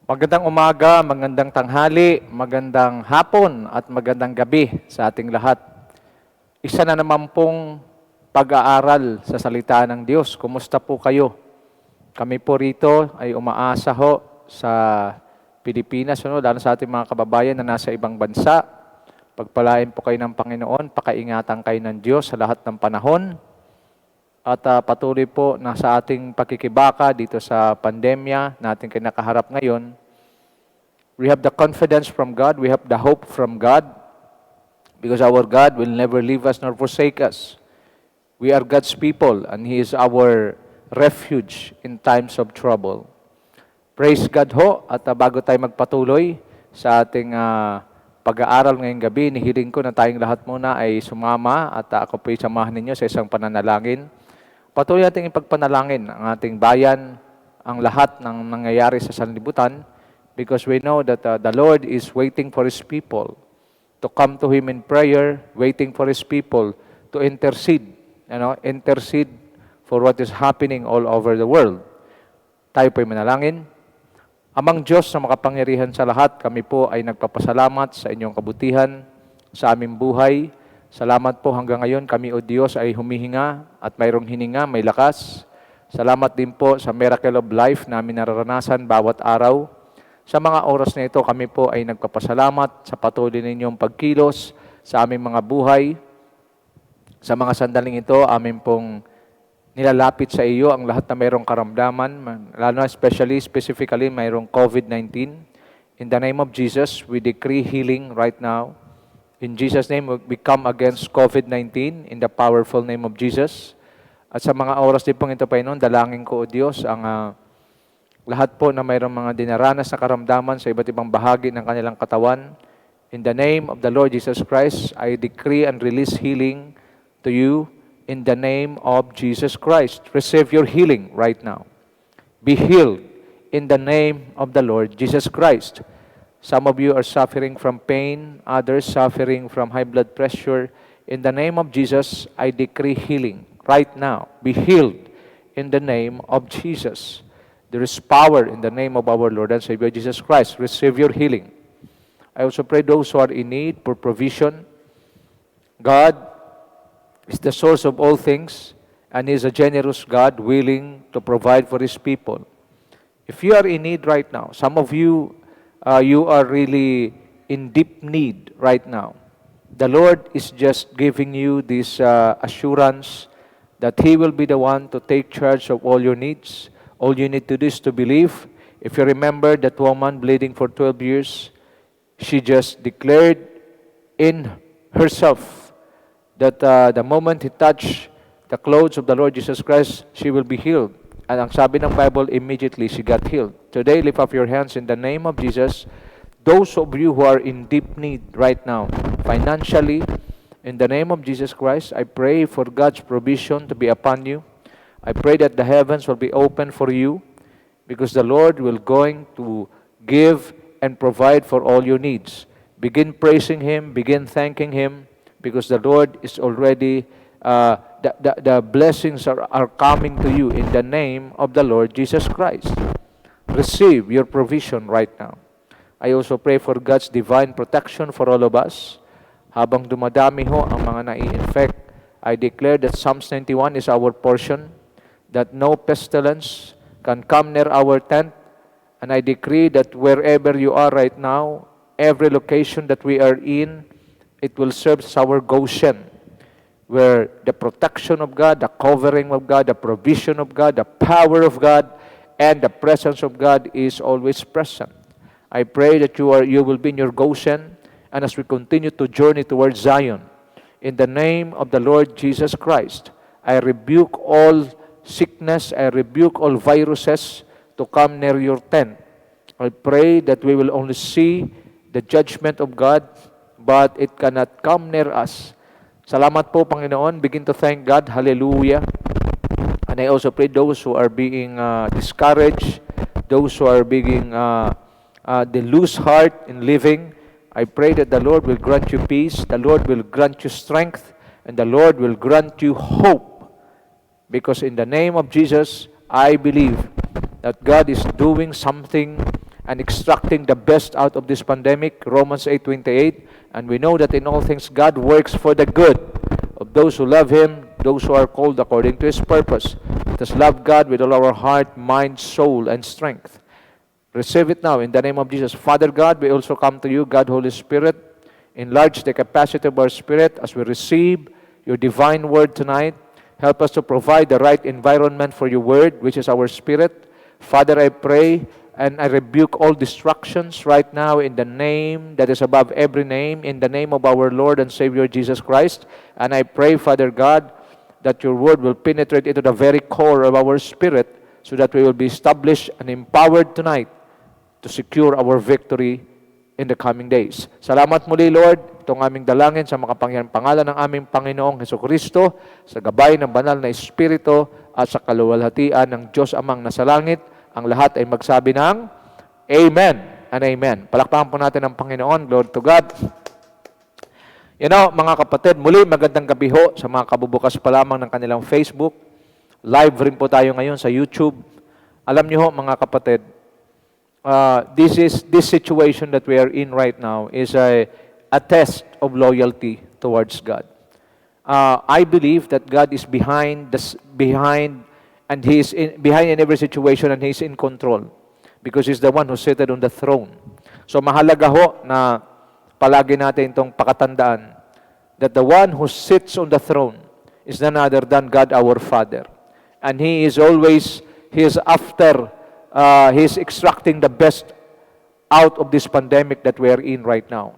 Magandang umaga, magandang tanghali, magandang hapon at magandang gabi sa ating lahat. Isa na naman pong pag-aaral sa salita ng Diyos. Kumusta po kayo? Kami po rito ay umaasa ho sa Pilipinas, lalo sa ating mga kababayan na nasa ibang bansa. Pagpalain po kayo ng Panginoon, pakaingatan kayo ng Diyos sa lahat ng panahon. At patuloy po na sa ating pakikibaka dito sa pandemya natin kinakaharap ngayon. We have the confidence from God, we have the hope from God, because our God will never leave us nor forsake us. We are God's people and He is our refuge in times of trouble. Praise God ho, at bago tayo magpatuloy sa ating pag-aaral ngayong gabi, nihiling ko na tayong lahat muna ay sumama at ako po samahan ninyo sa isang pananalangin. Patuloy natin ipagpanalangin ang ating bayan, ang lahat ng nangyayari sa sanlibutan, because we know that the Lord is waiting for His people to come to Him in prayer, waiting for His people to intercede, intercede for what is happening all over the world. Tayo po'y manalangin. Amang Diyos na makapangyarihan sa lahat, kami po ay nagpapasalamat sa inyong kabutihan sa aming buhay. Salamat po hanggang ngayon kami o Diyos ay humihinga at mayroong hininga, may lakas. Salamat din po sa miracle of life namin nararanasan bawat araw. Sa mga oras na ito kami po ay nagpapasalamat sa patuloy ninyong pagkilos sa aming mga buhay. Sa mga sandaling ito, amin pong nilalapit sa iyo ang lahat na mayroong karamdaman, lalo na specifically mayroong COVID-19. In the name of Jesus, we decree healing right now. In Jesus' name, we come against COVID-19 in the powerful name of Jesus. At sa mga oras din pong ito, Panginoon, dalangin ko, O Diyos, ang lahat po na mayroong mga dinaranas na karamdaman sa iba't ibang bahagi ng kanilang katawan. In the name of the Lord Jesus Christ, I decree and release healing to you in the name of Jesus Christ. Receive your healing right now. Be healed in the name of the Lord Jesus Christ. Some of you are suffering from pain, others suffering from high blood pressure. In the name of Jesus, I decree healing right now. Be healed in the name of Jesus. There is power in the name of our Lord and Savior Jesus Christ. Receive your healing. I also pray those who are in need for provision. God is the source of all things, and He is a generous God willing to provide for His people. If you are in need right now, some of you, you are really in deep need right now. The Lord is just giving you this assurance that He will be the one to take charge of all your needs. All you need to do is to believe. If you remember that woman bleeding for 12 years, she just declared in herself that the moment He touched the clothes of the Lord Jesus Christ, she will be healed. And ang sabi ng Bible, immediately she got healed. Today, lift up your hands in the name of Jesus. Those of you who are in deep need right now, financially, in the name of Jesus Christ, I pray for God's provision to be upon you. I pray that the heavens will be open for you, because the Lord will going to give and provide for all your needs. Begin praising Him, begin thanking Him, because the Lord is already the blessings are coming to you in the name of the Lord Jesus Christ. Receive your provision right now. I also pray for God's divine protection for all of us. Habang dumadami ho ang mga nai-infect, I declare that Psalms 91 is our portion, that no pestilence can come near our tent, and I decree that wherever you are right now, every location that we are in, it will serve as our Goshen, where the protection of God, the covering of God, the provision of God, the power of God, and the presence of God is always present. I pray that you will be in your Goshen, and as we continue to journey towards Zion, in the name of the Lord Jesus Christ, I rebuke all sickness, I rebuke all viruses to come near your tent. I pray that we will only see the judgment of God, but it cannot come near us. Salamat po, Panginoon. Begin to thank God. Hallelujah. And I also pray those who are being discouraged, those who are being they lose heart in living. I pray that the Lord will grant you peace, the Lord will grant you strength, and the Lord will grant you hope. Because in the name of Jesus, I believe that God is doing something and extracting the best out of this pandemic, Romans 8:28. And we know that in all things God works for the good of those who love Him, those who are called according to His purpose. Let us love God with all our heart, mind, soul, and strength. Receive it now in the name of Jesus. Father God, we also come to you, God, Holy Spirit. Enlarge the capacity of our spirit as we receive your divine word tonight. Help us to provide the right environment for your word, which is our spirit. Father, I pray and I rebuke all distractions right now in the name that is above every name, in the name of our Lord and Savior Jesus Christ. And I pray, Father God, that your word will penetrate into the very core of our spirit so that we will be established and empowered tonight to secure our victory in the coming days. Salamat muli, Lord. Itong aming dalangin sa makapangyarihang pangalan ng aming Panginoong Hesukristo, sa gabay ng banal na Espiritu at sa kaluwalhatian ng Diyos Amang nasa langit. Ang lahat ay magsabi ng Amen and Amen. Palakpakan po natin ang Panginoon. Glory to God. You know, mga kapatid, muli magandang gabi ho sa mga kabubukas pa lamang ng kanilang Facebook. Live rin po tayo ngayon sa YouTube. Alam niyo ho, mga kapatid, this situation that we are in right now is a test of loyalty towards God. I believe that God is behind and He is behind in every situation and He is in control because He's the one who seated on the throne. So mahalaga ho na palagi natin itong pakatandaan that the one who sits on the throne is none other than God our Father. And He is extracting the best out of this pandemic that we are in right now.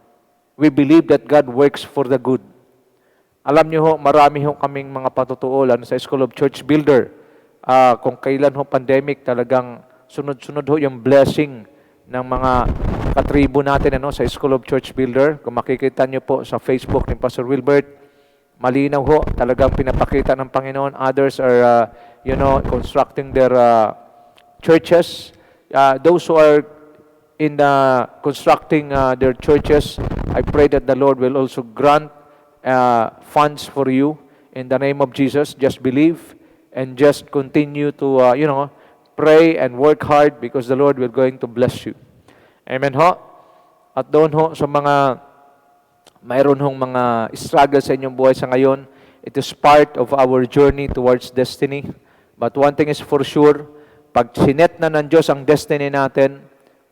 We believe that God works for the good. Alam niyo ho, marami ho kaming mga patutuulan sa School of Church Builder. Kung kailan ho pandemic, talagang sunod-sunod ho yung blessing ng mga katribo natin sa School of Church Builder. Kung makikita niyo po sa Facebook ni Pastor Wilbert, malinaw ho, talagang pinapakita ng Panginoon. Others are, constructing their churches. Those who are in constructing their churches, I pray that the Lord will also grant funds for you in the name of Jesus. Just believe. And just continue to, pray and work hard because the Lord will going to bless you. Amen ho? At doon ho, sa mayroon hong mga struggles sa inyong buhay sa ngayon, it is part of our journey towards destiny. But one thing is for sure, pag sinet na ng Diyos ang destiny natin,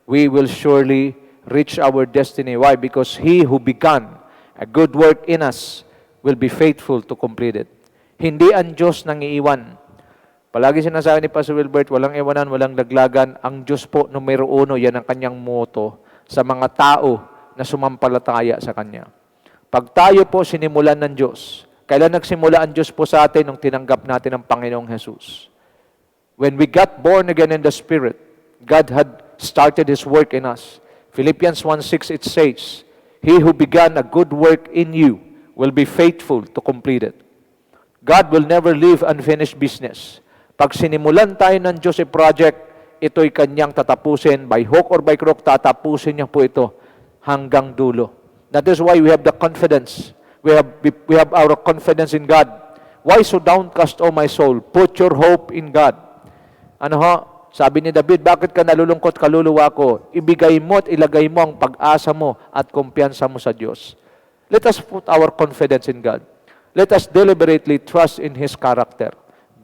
we will surely reach our destiny. Why? Because He who began a good work in us will be faithful to complete it. Hindi ang Diyos nang iiwan. Palagi sinasabi ni Pastor Wilbert, walang iwanan, walang laglagan. Ang Diyos po, numero uno, yan ang kanyang motto sa mga tao na sumampalataya sa Kanya. Pag tayo po sinimulan ng Diyos, kailan nagsimula ang Diyos po sa atin nung tinanggap natin ang Panginoong Jesus? When we got born again in the Spirit, God had started His work in us. Philippians 1:6, it says, He who began a good work in you will be faithful to complete it. God will never leave unfinished business. Pag sinimulan tayo ng Diyos project, ito'y Kanyang tatapusin. By hook or by crook, tatapusin niya po ito hanggang dulo. That is why we have the confidence. We have our confidence in God. Why so downcast, O my soul? Put your hope in God. Ano ho? Sabi ni David, bakit ka nalulungkot, kaluluwa ko? Ibigay mo at ilagay mo ang pag-asa mo at kumpiyansa mo sa Diyos. Let us put our confidence in God. Let us deliberately trust in His character.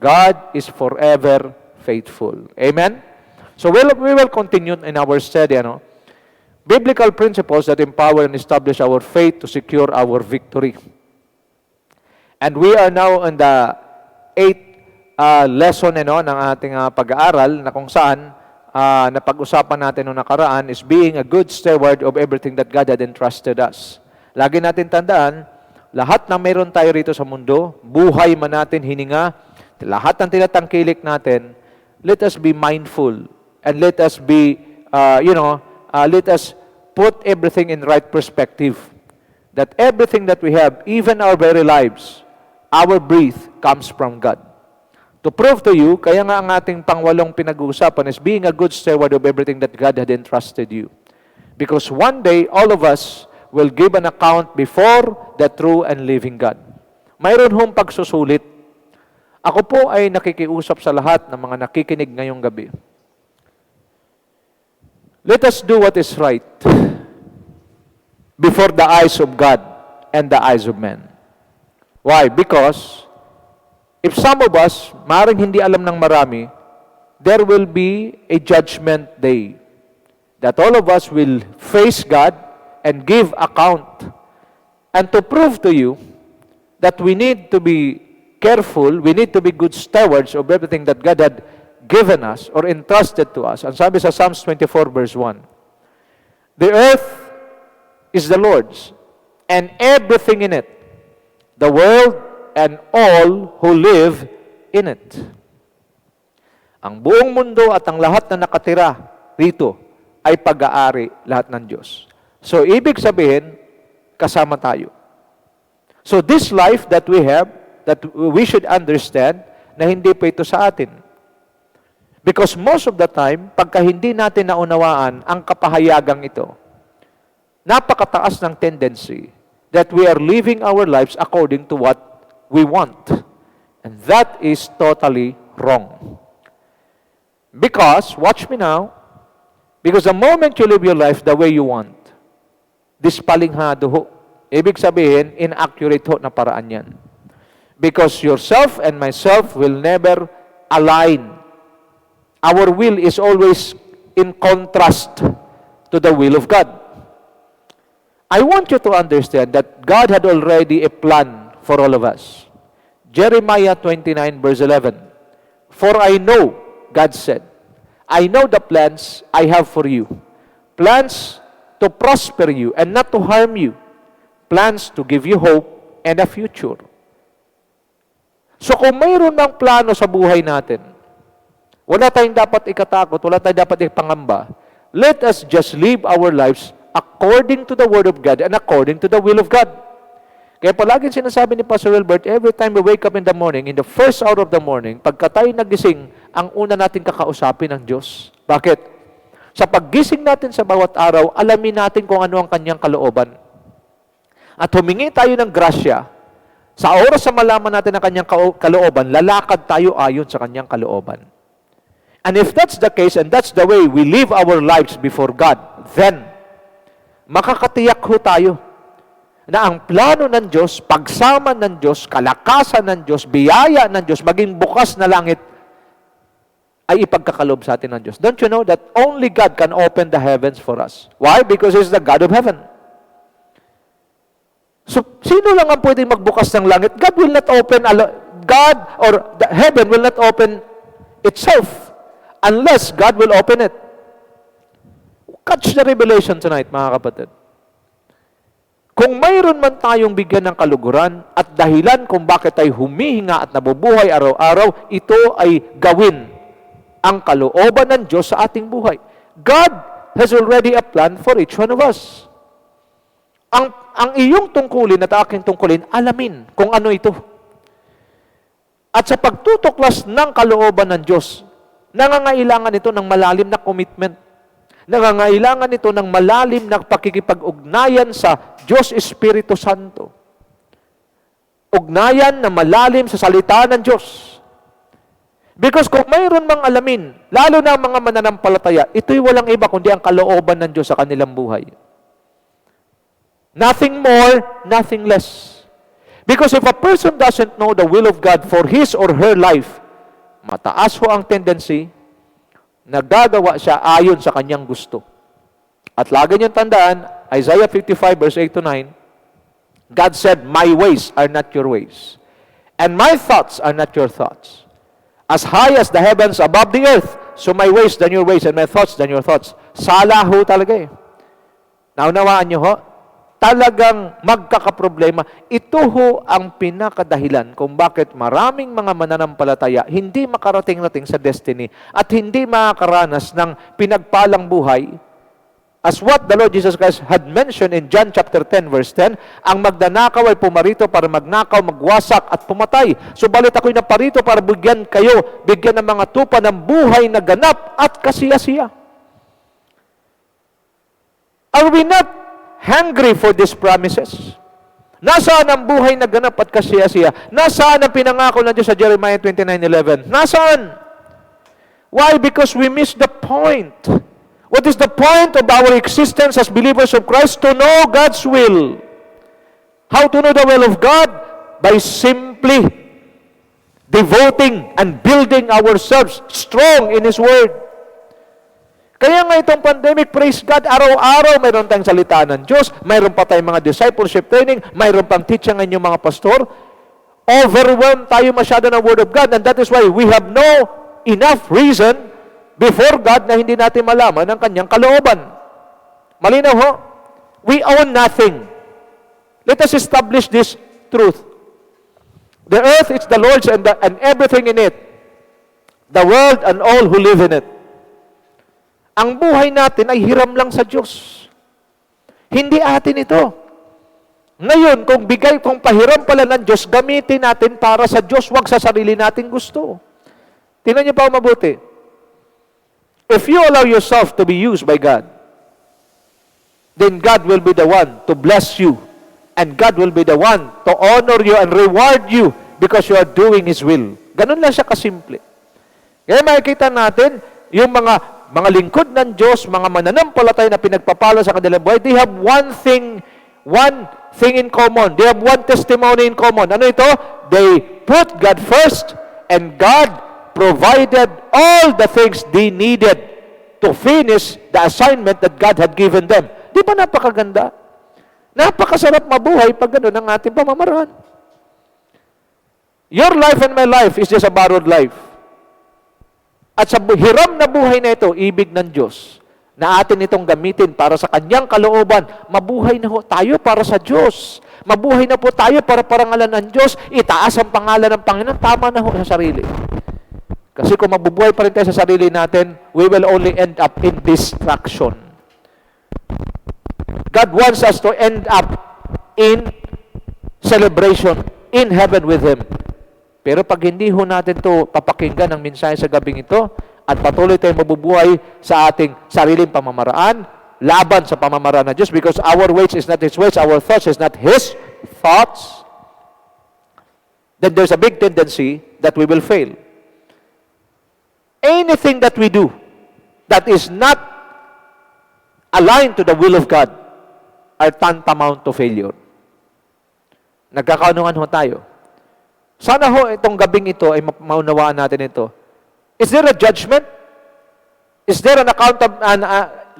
God is forever faithful. Amen? So we will continue in our study. Biblical principles that empower and establish our faith to secure our victory. And we are now in the 8th lesson ng ating pag-aaral na kung saan napag-usapan natin noong nakaraan is being a good steward of everything that God had entrusted us. Lagi natin tandaan, lahat na meron tayo rito sa mundo, buhay man natin, hininga, lahat ng tinatangkilik natin, let us be mindful and let us be, let us put everything in right perspective. That everything that we have, even our very lives, our breath comes from God. To prove to you, kaya nga ang ating pangwalong pinag-uusapan is being a good steward of everything that God had entrusted you. Because one day, all of us will give an account before the true and living God. Mayroon hong pagsusulit. Ako po ay nakikiusap sa lahat ng mga nakikinig ngayong gabi. Let us do what is right before the eyes of God and the eyes of men. Why? Because if some of us, maaaring hindi alam ng marami, there will be a judgment day that all of us will face God and give account. And to prove to you that we need to be careful, we need to be good stewards of everything that God had given us or entrusted to us. Ang sabi sa Psalms 24 verse 1, the earth is the Lord's and everything in it, the world and all who live in it. Ang buong mundo at ang lahat na nakatira rito ay pag-aari lahat ng Diyos. So, ibig sabihin, kasama tayo. So, this life that we have, that we should understand na hindi pa ito sa atin. Because most of the time, pagka hindi natin naunawaan ang kapahayagang ito, napakataas ng tendency that we are living our lives according to what we want. And that is totally wrong. Because, watch me now, because the moment you live your life the way you want, dispalinghado ho. Ibig sabihin, inaccurate ho na paraan yan. Because yourself and myself will never align. Our will is always in contrast to the will of God. I want you to understand that God had already a plan for all of us. Jeremiah 29 verse 11. For I know, God said, I know the plans I have for you. Plans to prosper you and not to harm you. Plans to give you hope and a future. So kung mayroon ng plano sa buhay natin, wala tayong dapat ikatakot, wala tayong dapat ipangamba. Let us just live our lives according to the Word of God and according to the will of God. Kaya palaging sinasabi ni Pastor Wilbert, every time we wake up in the morning, in the first hour of the morning, pagka tayo nagising, ang una natin kakausapin ng Diyos. Bakit? Sa paggising natin sa bawat araw, alamin natin kung ano ang kanyang kalooban. At humingi tayo ng grasya. Sa oras sa malaman natin ang kanyang kalooban, lalakad tayo ayon sa kanyang kalooban. And if that's the case, and that's the way we live our lives before God, then, makakatiyak ho tayo na ang plano ng Diyos, pagsama ng Diyos, kalakasan ng Diyos, biyaya ng Diyos, maging bukas na langit, ay ipagkakalob sa atin ng Diyos. Don't you know that only God can open the heavens for us? Why? Because He's the God of heaven. So, sino lang ang pwedeng magbukas ng langit? God will not open, God or the heaven will not open itself unless God will open it. Catch the revelation tonight, mga kapatid. Kung mayroon man tayong bigyan ng kaluguran at dahilan kung bakit tayo humihinga at nabubuhay araw-araw, ito ay gawin ang kalooban ng Diyos sa ating buhay. God has already a plan for each one of us. Ang iyong tungkulin at aking tungkulin, alamin kung ano ito. At sa pagtutuklas ng kalooban ng Diyos, nangangailangan ito ng malalim na commitment. Nangangailangan ito ng malalim na pakikipag-ugnayan sa Diyos Espiritu Santo. Ugnayan na malalim sa salita ng Diyos. Because kung mayroon mang alamin, lalo na mga mananampalataya, ito'y walang iba kundi ang kalooban ng Diyos sa kanilang buhay. Nothing more, nothing less. Because if a person doesn't know the will of God for his or her life, mataas ho ang tendency na gagawa siya ayon sa kanyang gusto. At lagi niyong tandaan, Isaiah 55 verse 8 to 9, God said, my ways are not your ways, and my thoughts are not your thoughts. As high as the heavens above the earth, so my ways than your ways, and my thoughts than your thoughts. Sala ho talaga eh. Naunawaan niyo ho? Talagang magkakaproblema. Ito ho ang pinakadahilan kung bakit maraming mga mananampalataya hindi makarating-rating sa destiny at hindi makakaranas ng pinagpalang buhay. As what the Lord Jesus Christ had mentioned in John chapter 10 verse 10, ang magnanakaw ay pumarito para magnakaw, magwasak at pumatay. Subalit ako'y naparito para bigyan kayo, bigyan ng mga tupa ng buhay na ganap at kasiyasiya. Are we not hungry for these promises? Nasaan ang buhay na ganap at kasiyasiya? Nasaan ang pinangako ng Diyos sa Jeremiah 29:11? Nasaan? Why? Because we miss the point. What is the point of our existence as believers of Christ? To know God's will. How to know the will of God? By simply devoting and building ourselves strong in His Word. Kaya nga itong pandemic, praise God, araw-araw mayroon tayong salita ng Diyos, mayroon pa tayong mga discipleship training, mayroon pang teaching ng inyong mga pastor. Overwhelmed tayo masyado ng Word of God, and that is why we have no enough reason before God na hindi natin malaman ang kanyang kalooban. Malinaw ho? We own nothing. Let us establish this truth. The earth is the Lord's and everything in it. The world and all who live in it. Ang buhay natin ay hiram lang sa Diyos. Hindi atin ito. Ngayon, kung pahiram pala ng Diyos, gamitin natin para sa Diyos, wag sa sarili nating gusto. Tingnan niyo pa mabuti. If you allow yourself to be used by God, then God will be the one to bless you. And God will be the one to honor you and reward you because you are doing His will. Ganun lang siya kasimple. Kaya makikita natin, yung mga lingkod ng Diyos, mga mananampalatay na pinagpapala sa kanilang buhay, they have one thing in common. They have one testimony in common. Ano ito? They put God first, and God provided all the things they needed to finish the assignment that God had given them. Di ba napakaganda? Napakasarap mabuhay pag gano'n ang ating pamamaraan. Your life and my life is just a borrowed life. At sa hiram na buhay na ito, ibig ng Diyos, na atin itong gamitin para sa Kanyang kalooban, mabuhay na ho tayo para sa Diyos. Mabuhay na po tayo para parangalan ng Diyos, itaas ang pangalan ng Panginoon, tama na ho sa sarili. Kasi kung mabubuhay pa rin tayo sa sarili natin, we will only end up in destruction. God wants us to end up in celebration, in heaven with Him. Pero pag hindi ho natin to papakinggan ang mensahe sa gabing ito, at patuloy tayong mabubuhay sa ating sariling pamamaraan, laban sa pamamaraan ng Diyos, because our ways is not His ways, our thoughts is not His thoughts, then there's a big tendency that we will fail. Anything that we do that is not aligned to the will of God are tantamount to failure. Nagkakaunungan ho tayo. Sana ho itong gabing ito ay maunawaan natin ito. Is there a judgment? Is there an account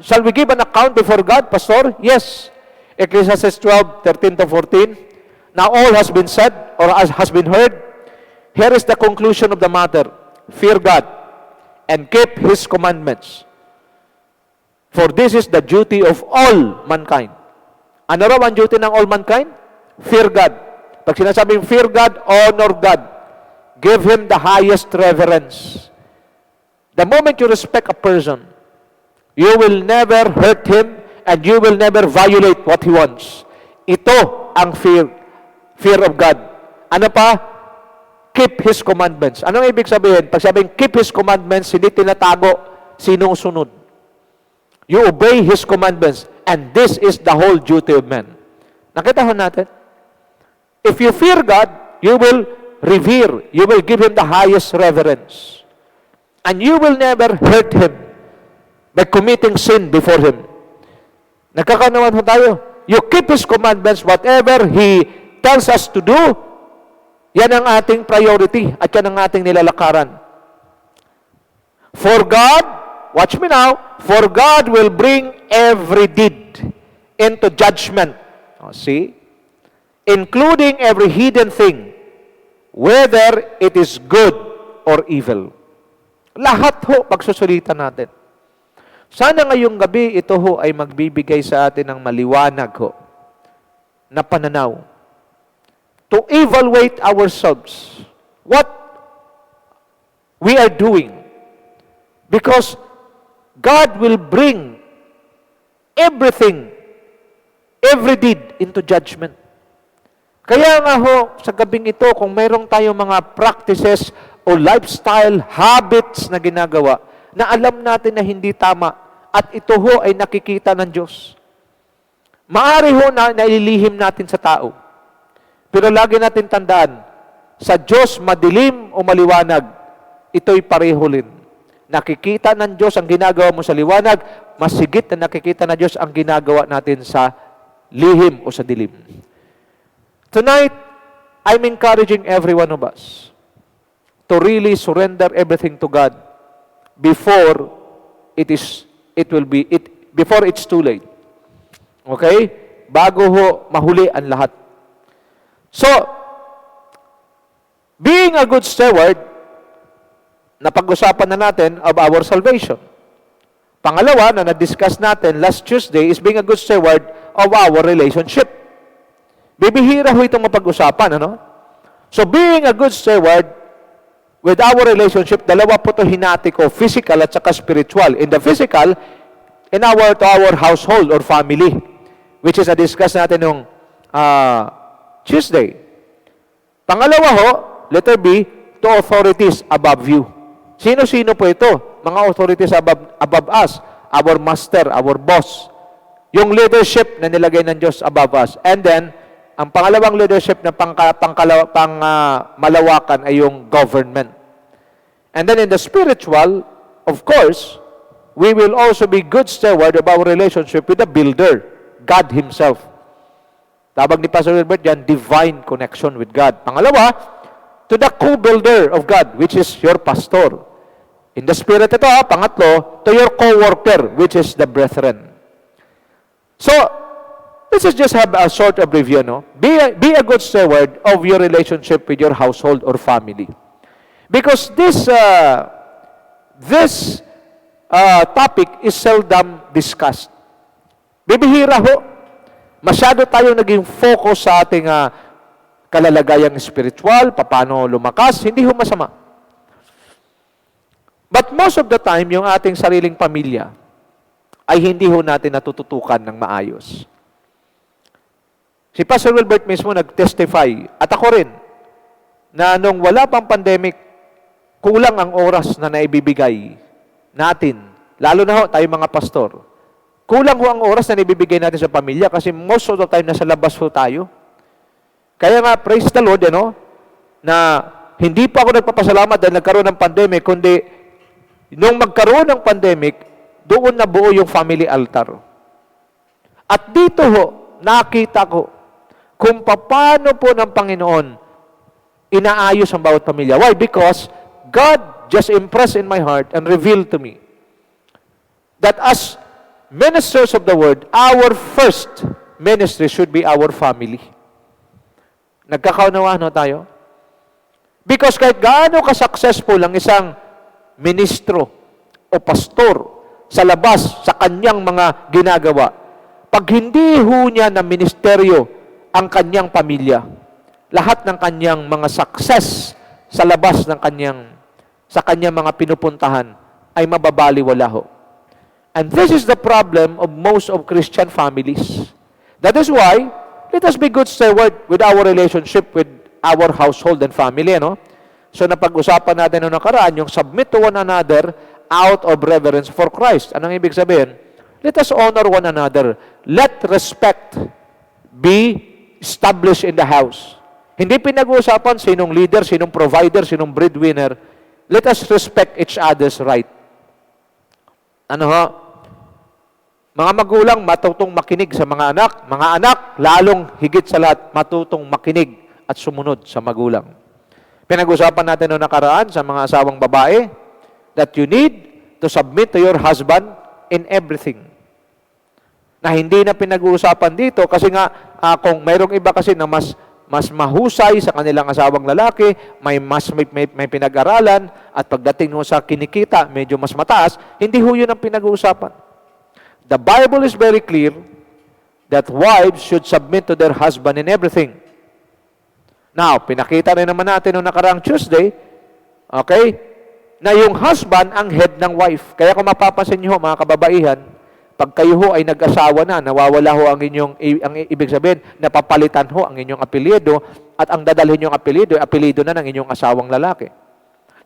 shall we give an account before God, Pastor? Yes. Ecclesiastes 12:13-14. Now all has been said or has been heard. Here is the conclusion of the matter. Fear God and keep His commandments. For this is the duty of all mankind. Ano raw ang duty ng all mankind? Fear God. Pag sinasabing fear God, honor God. Give Him the highest reverence. The moment you respect a person, you will never hurt him and you will never violate what he wants. Ito ang fear of God. Ano pa? Keep His commandments. Anong ibig sabihin? Pag sabing keep His commandments, hindi tinatago, sinusunod. You obey His commandments, and this is the whole duty of man. Nakita ho natin? If you fear God, you will revere, you will give Him the highest reverence. And you will never hurt Him by committing sin before Him. Nagkakanawan ho tayo. You keep His commandments, whatever He tells us to do, yan ang ating priority at yan ang ating nilalakaran. For God, watch me now, for God will bring every deed into judgment. See? Including every hidden thing, whether it is good or evil. Lahat ho, pagsusulitan natin. Sana ngayong gabi, ito ho ay magbibigay sa atin ng maliwanag ho, na pananaw. To evaluate ourselves, what we are doing. Because God will bring everything, every deed into judgment. Kaya nga ho, sa gabing ito, kung mayroong tayong mga practices o lifestyle, habits na ginagawa, na alam natin na hindi tama, at ito ho ay nakikita ng Diyos. Maari ho na naililihim natin sa tao. Pero lagi natin tandaan, sa Diyos madilim o maliwanag, ito'y pareho rin. nakikita ng Diyos ang ginagawa mo sa liwanag, mas higit na nakikita ng Diyos ang ginagawa natin sa lihim o sa dilim. Tonight, I'm encouraging every one of us to really surrender everything to God before before it's too late. Okay? Bago ho mahuli ang lahat. So, being a good steward, napag-usapan na natin of our salvation. Pangalawa na na-discuss natin last Tuesday is being a good steward of our relationship. Bibihira ho itong mapag-usapan, ano? So, being a good steward with our relationship, dalawa po ito hinati ko, physical at saka spiritual. In the physical, to our household or family, which is na-discuss natin nung Tuesday. Pangalawa ho, letter B, to authorities above you. Sino-sino po ito? Mga authorities above us, our master, our boss. Yung leadership na nilagay ng Diyos above us. And then, ang pangalawang leadership na malawakan ay yung government. And then in the spiritual, of course, we will also be good steward of our relationship with the builder, God Himself. Tawag ni Pastor Wilbert yan, divine connection with God. Pangalawa, to the co-builder of God, which is your pastor. In the spirit ito, pangatlo, to your co-worker, which is the brethren. So, let's just have a short of review, no? Be a good steward of your relationship with your household or family. Because this topic is seldom discussed. Bibihira ho. Masyado tayo naging focus sa ating kalalagayang spiritual, paano lumakas, hindi ho masama. But most of the time, yung ating sariling pamilya ay hindi ho natin natututukan ng maayos. Si Pastor Wilbert mismo nag-testify, at ako rin, na nung wala pang pandemic, kulang ang oras na naibibigay natin, lalo na ho tayo mga pastor. Kulang ho ang oras na naibibigay natin sa pamilya kasi most of the time nasa labas ho tayo. Kaya nga, praise the Lord, na hindi pa ako nagpapasalamat dahil nagkaroon ng pandemic, kundi nung magkaroon ng pandemic, doon na buo yung family altar. At dito ho, nakita ko kung paano po ng Panginoon inaayos ang bawat pamilya. Why? Because God just impressed in my heart and revealed to me that as ministers of the Word, our first ministry should be our family. Nagkakaunawaan ho tayo? Because kahit gaano ka-successful ang isang ministro o pastor sa labas, sa kanyang mga ginagawa, pag hindi ho niya na ministeryo ang kanyang pamilya, lahat ng kanyang mga success sa labas ng sa kanyang mga pinupuntahan ay mababaliwala ho. And this is the problem of most of Christian families. That is why, let us be good steward with our relationship with our household and family, So, napag-usapan natin noong nakaraan, yung submit to one another out of reverence for Christ. Anong ibig sabihin? Let us honor one another. Let respect be established in the house. Hindi pinag-uusapan sinong leader, sinong provider, sinong breadwinner. Let us respect each other's right. Mga magulang, matutong makinig sa mga anak. Mga anak, lalong higit sa lahat, matutong makinig at sumunod sa magulang. Pinag-usapan natin noong nakaraan sa mga asawang babae that you need to submit to your husband in everything. Na hindi na pinag-uusapan dito kasi nga kung mayroong iba kasi na mas mahusay sa kanilang asawang lalaki, may pinag-aralan at pagdating mo sa kinikita, medyo mas mataas, hindi ho yun ang pinag-uusapan. The Bible is very clear that wives should submit to their husband in everything. Now, pinakita rin naman natin noong nakaraang Tuesday, okay, na yung husband ang head ng wife. Kaya kung mapapansin niyo, mga kababaihan, pag kayo ho ay nag-asawa na, nawawala ho ang ibig sabihin, napapalitan ho ang inyong apelyido, at ang dadalhin yung apelyido na ng inyong asawang lalaki.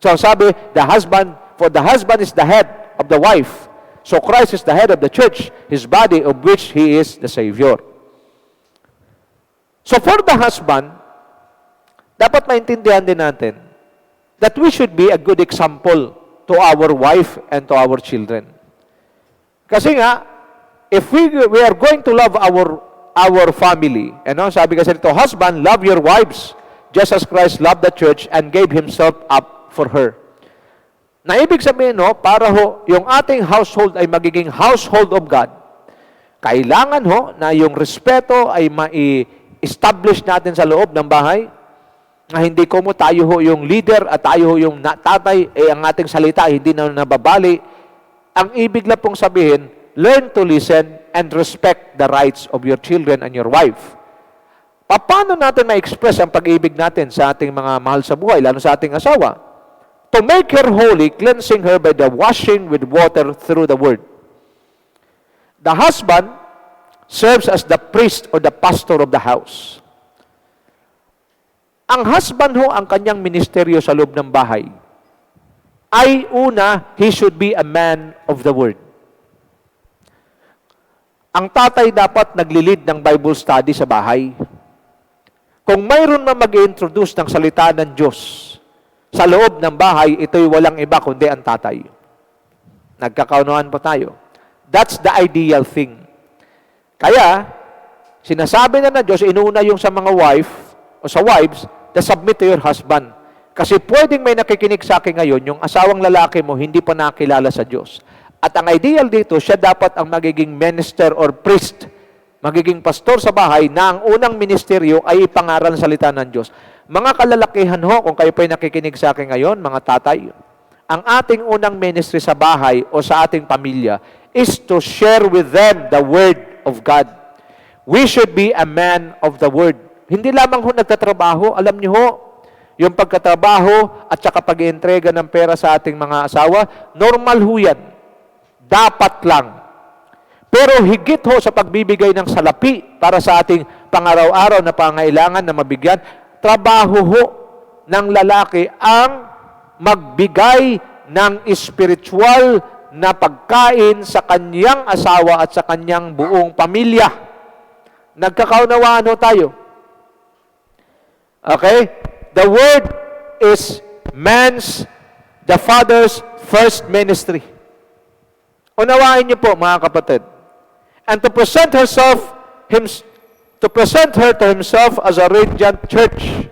So, sabi, the husband is the head of the wife. So, Christ is the head of the church, His body of which He is the Savior. So, for the husband, dapat maintindihan din natin that we should be a good example to our wife and to our children. Kasi nga, if we are going to love our family, sabi kasi dito, husband, love your wives, just as Christ loved the church and gave Himself up for her. Na ibig sabihin, para yung ating household ay magiging household of God, kailangan na yung respeto ay mai-establish natin sa loob ng bahay, na hindi ko tayo yung leader at tayo yung tatay, ang ating salita hindi na nababali. Ang ibig lang pong sabihin, learn to listen and respect the rights of your children and your wife. Paano natin ma-express ang pag-ibig natin sa ating mga mahal sa buhay, lalo sa ating asawa? To make her holy, cleansing her by the washing with water through the word. The husband serves as the priest or the pastor of the house. Ang husband ang kanyang ministeryo sa loob ng bahay ay una, he should be a man of the word. Ang tatay dapat naglilid ng Bible study sa bahay. Kung mayroon na mag-introduce ng salita ng Diyos sa loob ng bahay, ito'y walang iba kundi ang tatay. Nagkakaunawaan pa tayo. That's the ideal thing. Kaya, sinasabi na Diyos, inuuna yung sa mga wife o sa wives, to submit to your husband. Kasi pwedeng may nakikinig sa akin ngayon, yung asawang lalaki mo hindi pa nakilala sa Diyos. At ang ideal dito, siya dapat ang magiging minister or priest, magiging pastor sa bahay na ang unang ministeryo ay ipangaral ng salita ng Diyos. Mga kalalakihan kung kayo pa'y nakikinig sa akin ngayon, mga tatay, ang ating unang ministry sa bahay o sa ating pamilya is to share with them the Word of God. We should be a man of the Word. Hindi lamang nagtatrabaho, alam niyo yung pagkatrabaho at saka pag-ientrega ng pera sa ating mga asawa, normal yan. Dapat lang. Pero higit sa pagbibigay ng salapi para sa ating pangaraw-araw na pangailangan na mabigyan, trabaho ng lalaki ang magbigay ng spiritual na pagkain sa kanyang asawa at sa kanyang buong pamilya. Nagkakaunawaan tayo. Okay? The word is the father's first ministry. Unawain niyo po, mga kapatid. And to present her to himself as a radiant church,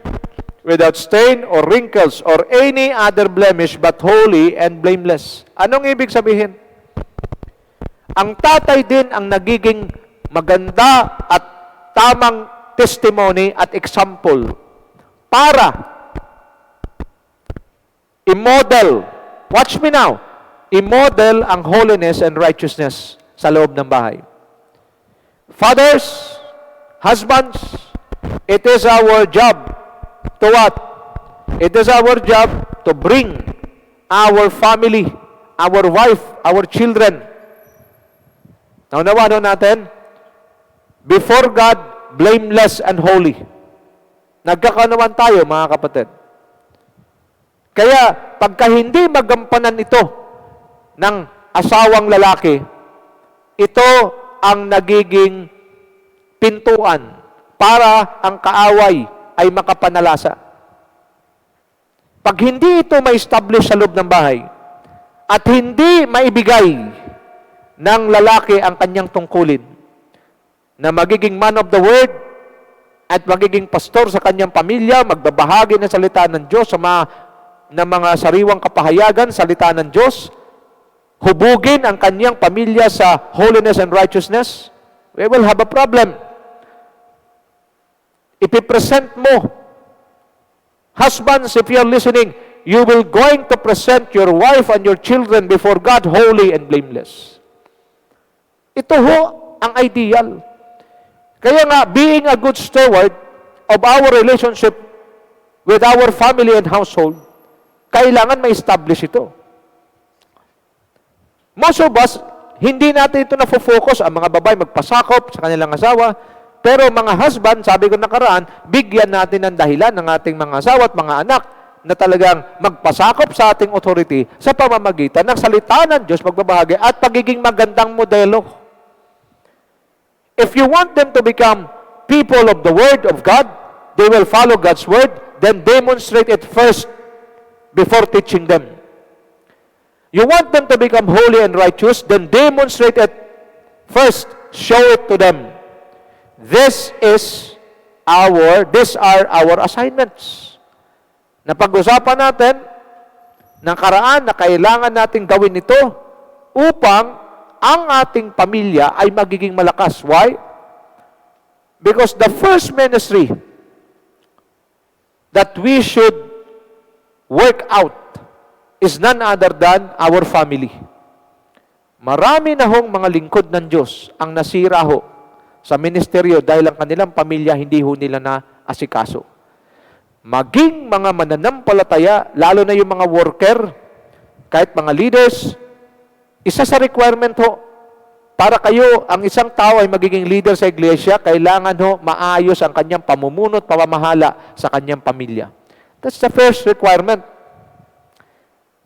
without stain or wrinkles or any other blemish, but holy and blameless. Anong ibig sabihin? Ang tatay din ang nagiging maganda at tamang testimony at example para i-model, watch me now, i-model ang holiness and righteousness sa loob ng bahay. Fathers, husbands, it is our job to what? It is our job to bring our family, our wife, our children. Naunawaan natin, before God, blameless and holy. Nagkakaunawan tayo, mga kapatid. Kaya, pagka hindi magampanan ito ng asawang lalaki, ito ang nagiging pintuan para ang kaaway ay makapanalasa. Pag hindi ito ma-establish sa loob ng bahay at hindi maibigay ng lalaki ang kanyang tungkulin na magiging man of the word at magiging pastor sa kanyang pamilya, magbabahagi ng salita ng Diyos sa mga sariwang kapahayagan, salita ng Diyos, hubugin ang kanyang pamilya sa holiness and righteousness, we will have a problem. Ipipresent mo. Husbands, if you are listening, you will going to present your wife and your children before God holy and blameless. Ito ang ideal. Kaya nga, being a good steward of our relationship with our family and household, kailangan ma-establish ito. Most of us, hindi natin ito na-focus. Ang mga babae magpasakop sa kanilang asawa. Pero mga husband, sabi ko nakaraan, bigyan natin ng dahilan ng ating mga asawa at mga anak na talagang magpasakop sa ating authority sa pamamagitan ng salita ng Diyos, magbabahagi at pagiging magandang modelo. If you want them to become people of the Word of God, they will follow God's Word, then demonstrate it first before teaching them. You want them to become holy and righteous, then demonstrate it first. Show it to them. These are our assignments. Napag-usapan natin, nakaraan na kailangan nating gawin ito upang ang ating pamilya ay magiging malakas. Why? Because the first ministry that we should work out is none other than our family. Marami na hong mga lingkod ng Diyos ang nasira ho sa ministeryo dahil ang kanilang pamilya hindi ho nila na asikaso. Maging mga mananampalataya, lalo na yung mga worker, kahit mga leaders, isa sa requirement ho, para kayo, ang isang tao ay magiging leader sa iglesia, kailangan ho maayos ang kanyang pamumuno at pamamahala sa kanyang pamilya. That's the first requirement.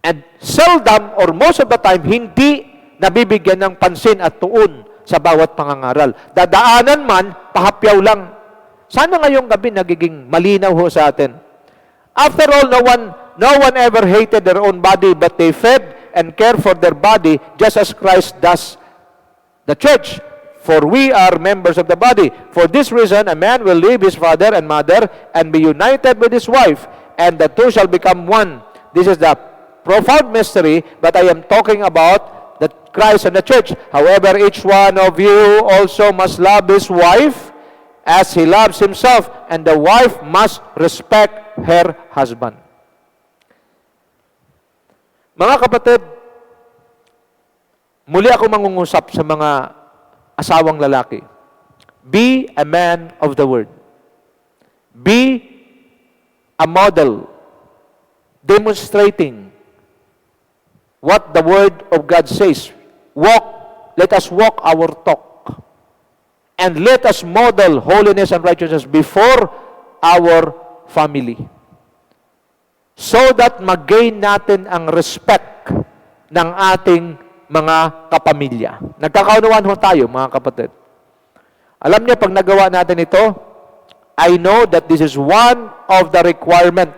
And seldom or most of the time, hindi nabibigyan ng pansin at tuon sa bawat pangangaral. Dadaanan man, pahapyaw lang. Sana ngayong gabi nagiging malinaw ho sa atin. After all, no one ever hated their own body, but they fed and cared for their body just as Christ does the church. For we are members of the body. For this reason, a man will leave his father and mother and be united with his wife, and the two shall become one. This is the profound mystery, but I am talking about the Christ and the church. However, each one of you also must love his wife as he loves himself, and the wife must respect her husband. Mga kapatid, muli ako mangungusap sa mga asawang lalaki. Be a man of the word. Be a model demonstrating what the Word of God says. Let us walk our talk. And let us model holiness and righteousness before our family. So that mag-gain natin ang respect ng ating mga kapamilya. Nagkakaunawaan ho tayo, mga kapatid. Alam niyo, pag nagawa natin ito, I know that this is one of the requirement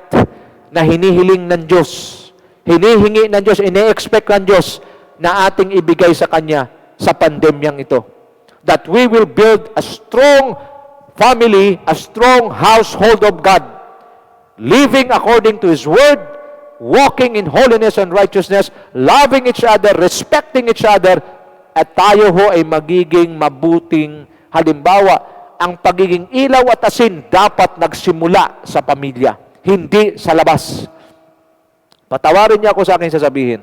na hinihiling ng Diyos. Hinihingi ng Diyos, ine-expect ng Diyos na ating ibigay sa Kanya sa pandemyang ito. That we will build a strong family, a strong household of God, living according to His Word, walking in holiness and righteousness, loving each other, respecting each other, at tayo ho ay magiging mabuting halimbawa. Ang pagiging ilaw at asin dapat nagsimula sa pamilya, hindi sa labas. Patawarin niya ako sa aking sasabihin.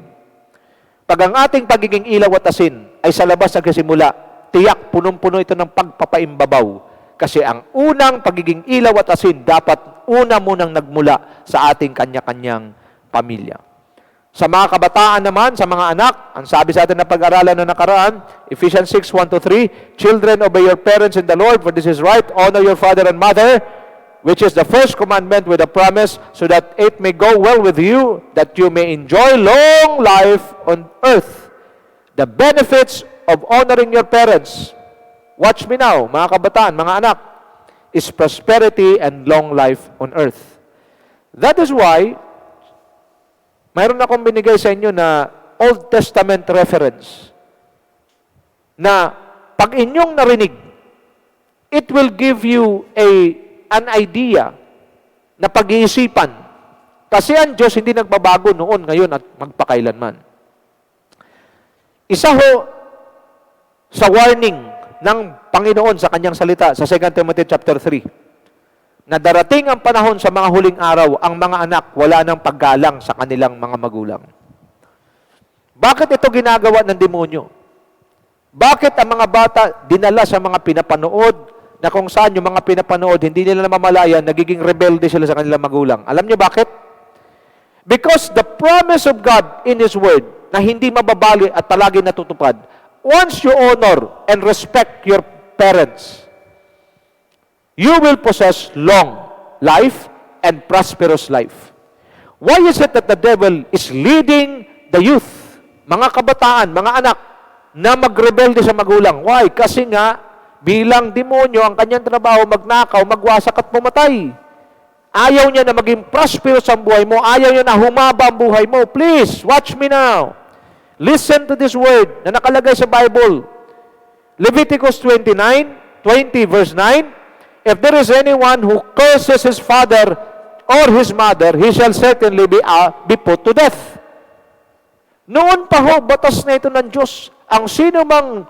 Pag ang ating pagiging ilaw at asin ay sa labas nagsisimula, tiyak punong-puno ito ng pagpapaimbabaw. Kasi ang unang pagiging ilaw at asin dapat una munang nagmula sa ating kanya-kanyang pamilya. Sa mga kabataan naman, sa mga anak, ang sabi sa atin na pag-aralan na nakaraan, Ephesians 6:1-3, Children, obey your parents in the Lord, for this is right. Honor your father and mother, which is the first commandment with a promise, so that it may go well with you, that you may enjoy long life on earth. The benefits of honoring your parents, watch me now, mga kabataan, mga anak, is prosperity and long life on earth. That is why, mayroon akong binigay sa inyo na Old Testament reference, na pag inyong narinig, it will give you an idea na pag-iisipan. Kasi ang Diyos hindi nagbabago noon, ngayon at magpakailanman. Isa ho sa warning ng Panginoon sa kanyang salita sa 2 Timothy chapter 3, na darating ang panahon sa mga huling araw, ang mga anak wala ng paggalang sa kanilang mga magulang. Bakit ito ginagawa ng demonyo? Bakit ang mga bata dinala sa mga pinapanood, na kung saan yung mga pinapanood, hindi nila namamalayan, nagiging rebelde sila sa kanilang magulang. Alam niyo bakit? Because the promise of God in His Word, na hindi mababali at palagi natutupad, once you honor and respect your parents, you will possess long life and prosperous life. Why is it that the devil is leading the youth, mga kabataan, mga anak, na magrebelde sa magulang? Why? Kasi nga, bilang demonyo, ang kanyang trabaho magnakaw, magwasak at pumatay. Ayaw niya na maging prosperous ang buhay mo. Ayaw niya na humaba ang buhay mo. Please, watch me now. Listen to this word na nakalagay sa Bible. Leviticus 20 verse 9, if there is anyone who curses his father or his mother, he shall certainly be put to death. Noon pa ho, batas na ito ng Diyos. Ang sino mang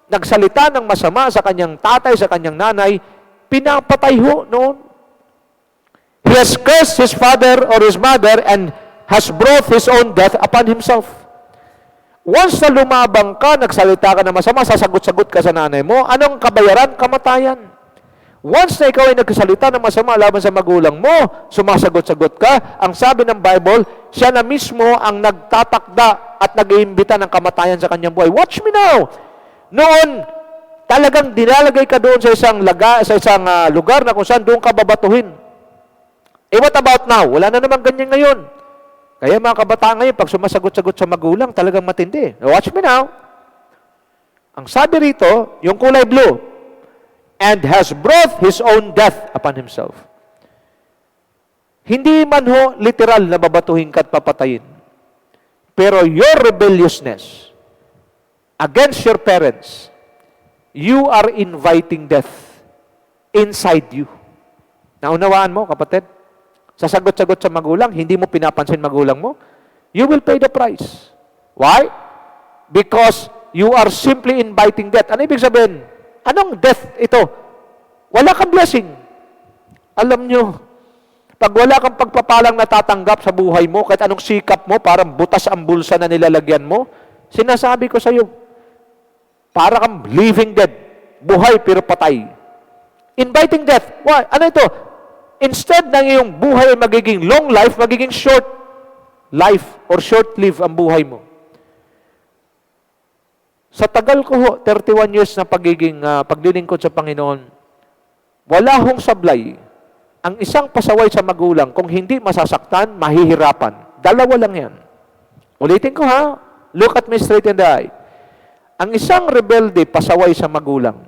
nagsalita ng masama sa kanyang tatay, sa kanyang nanay, pinapatay ho noon. He has cursed his father or his mother and has brought his own death upon himself. Once na lumabang ka, nagsalita ka na masama, sasagot-sagot ka sa nanay mo, anong kabayaran? Kamatayan. Once na ikaw ay nagsalita ng masama laban sa magulang mo, sumasagot-sagot ka, ang sabi ng Bible, siya na mismo ang nagtatakda at nag-iimbita ng kamatayan sa kanyang buhay. Watch me now! Noon, talagang dinalagay ka doon sa isang lugar na kung saan doon ka babatuhin. What about now? Wala na naman ganyan ngayon. Kaya mga kabataan ngayon, pag sumasagot-sagot sa magulang, talagang matindi. Watch me now. Ang sabi rito, yung kulay blue, and has brought his own death upon himself. Hindi man ho literal na babatuhin ka at papatayin. Pero your rebelliousness against your parents, you are inviting death inside you. Naunawaan mo, kapatid? Sasagot-sagot sa magulang, hindi mo pinapansin magulang mo, you will pay the price. Why? Because you are simply inviting death. Ano ibig sabihin? Anong death ito? Wala kang blessing. Alam nyo, pag wala kang pagpapalang natatanggap sa buhay mo, kahit anong sikap mo, parang butas ang bulsa na nilalagyan mo, sinasabi ko sa iyo, para kang living dead. Buhay pero patay. Inviting death. Why? Ano ito? Instead ng iyong buhay ay magiging long life, magiging short life or short-lived ang buhay mo. Sa tagal ko ho, 31 years na paglilingkod sa Panginoon, wala hong sablay ang isang pasaway sa magulang kung hindi masasaktan, mahihirapan. Dalawa lang yan. Ulitin ko ha, look at me straight in the eye. Ang isang rebelde, pasaway sa magulang,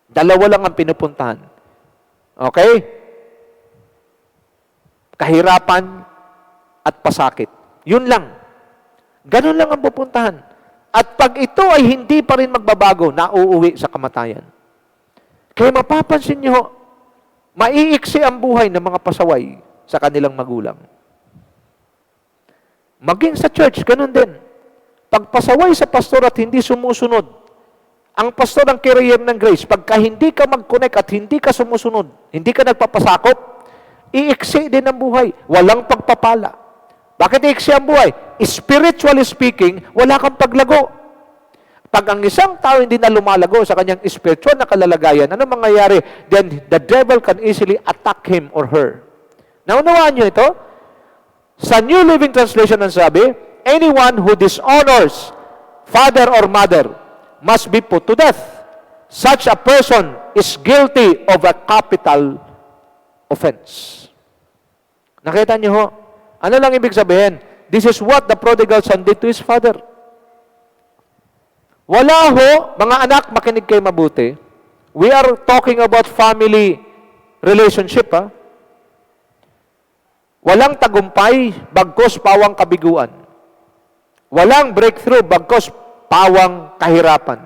dalawa lang ang pinupuntahan. Okay? Kahirapan at pasakit. Yun lang. Ganun lang ang pupuntahan. At pag ito ay hindi pa rin magbabago, nauuwi sa kamatayan. Kaya mapapansin nyo, maiiksi ang buhay ng mga pasaway sa kanilang magulang. Maging sa church, ganun din. Pag pasaway sa pastor at hindi sumusunod, ang pastor ang carrier ng grace, pagka hindi ka mag-connect at hindi ka sumusunod, hindi ka nagpapasakop, iiksi din ang buhay. Walang pagpapala. Bakit iiksi ang buhay? Spiritually speaking, wala kang paglago. Pag ang isang tao hindi na lumalago sa kanyang spiritual na kalalagayan, ano mangyayari? Then the devil can easily attack him or her. Naunawaan nyo ito? Sa New Living Translation ang sabi, anyone who dishonors father or mother must be put to death. Such a person is guilty of a capital offense. Nakita niyo ho? Ano lang ibig sabihin? This is what the prodigal son did to his father. Wala ho, mga anak, makinig kayo mabuti. We are talking about family relationship, ha? Walang tagumpay, bagkos pawang kabiguan. Walang breakthrough, bagkos pawang kahirapan.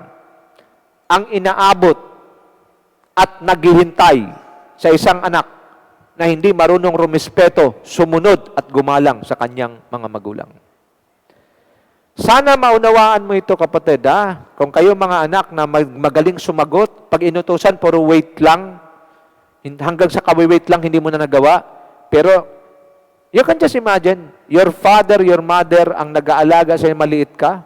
Ang inaabot at naghihintay sa isang anak na hindi marunong rumispeto, sumunod at gumalang sa kanyang mga magulang. Sana maunawaan mo ito, kapatid, ha? Kung kayo mga anak na magaling sumagot, pag inutusan, puro wait lang, hanggang sa kawi-wait lang, hindi mo na nagawa. Pero, you can just imagine, your father, your mother, ang nag-aalaga sa'yo, maliit ka,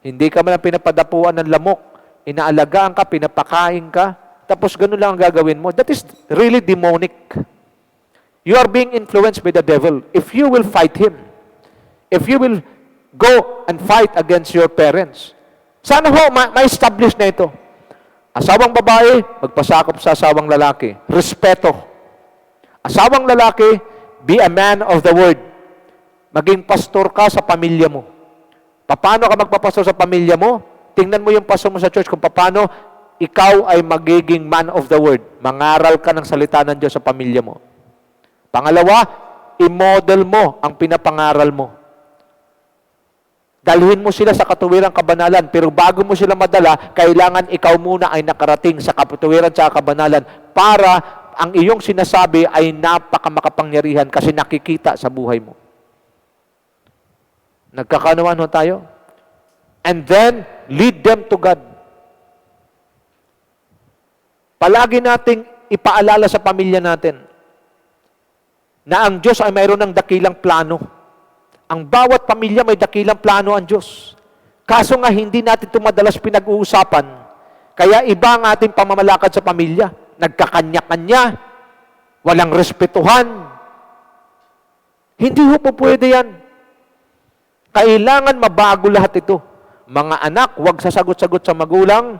hindi ka man pinapadapuan ng lamok, inaalagaan ka, pinapakain ka, tapos gano'n lang ang gagawin mo. That is really demonic. You are being influenced by the devil. If you will fight him, if you will go and fight against your parents, sana ho, ma-establish na ito. Asawang babae, magpasakop sa asawang lalaki. Respeto. Asawang lalaki, be a man of the word. Maging pastor ka sa pamilya mo. Paano ka magpapastor sa pamilya mo? Tingnan mo yung pastor mo sa church kung paano ikaw ay magiging man of the word. Mangaral ka ng salita ng Diyos sa pamilya mo. Pangalawa, i-model mo ang pinapangaral mo. Dalhin mo sila sa katuwirang kabanalan, pero bago mo sila madala, kailangan ikaw muna ay nakarating sa katuwiran sa kabanalan para ang iyong sinasabi ay napakamakapangyarihan kasi nakikita sa buhay mo. Nagkakaunawaan ho tayo? And then, lead them to God. Palagi nating ipaalala sa pamilya natin na ang Diyos ay mayroon ng dakilang plano. Ang bawat pamilya may dakilang plano ang Diyos. Kaso nga hindi natin ito madalas pinag-uusapan. Kaya iba ang ating pamamalakad sa pamilya. Nagkakanya-kanya, walang respetuhan. Hindi ho po pwede yan. Kailangan mabago lahat ito. Mga anak, huwag sasagot-sagot sa magulang,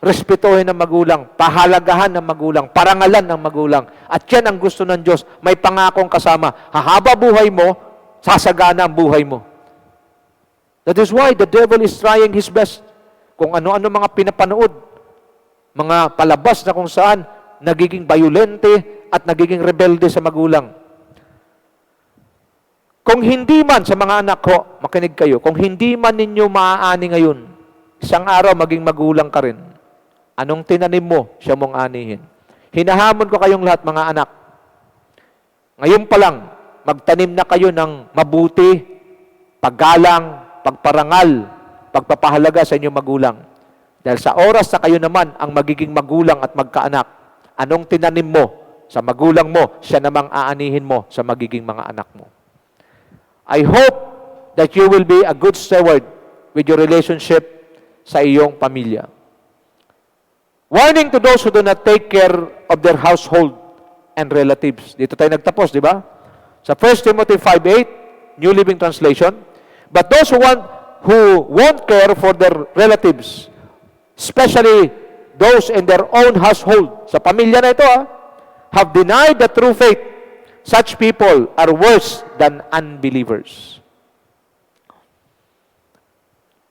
respetuhin ng magulang, pahalagahan ng magulang, parangalan ng magulang. At yan ang gusto ng Diyos. May pangakong kasama. Hahaba buhay mo, sasagana ang buhay mo. That is why the devil is trying his best. Kung ano-ano mga pinapanood, mga palabas na kung saan nagiging bayolente at nagiging rebelde sa magulang. Kung hindi man, sa mga anak ko, makinig kayo, kung hindi man ninyo maaani ngayon, isang araw maging magulang ka rin. Anong tinanim mo, siya mong anihin. Hinahamon ko kayong lahat, mga anak. Ngayon pa lang, magtanim na kayo ng mabuti, paggalang, pagparangal, pagpapahalaga sa inyong magulang. Dahil sa oras na kayo naman ang magiging magulang at magkaanak, anong tinanim mo sa magulang mo, siya namang aanihin mo sa magiging mga anak mo. I hope that you will be a good steward with your relationship sa iyong pamilya. Warning to those who do not take care of their household and relatives. Dito tayo nagtapos, di ba? Sa 1 Timothy 5:8, New Living Translation, but those who won't care for their relatives, especially those in their own household, sa pamilya na ito, have denied the true faith. Such people are worse than unbelievers.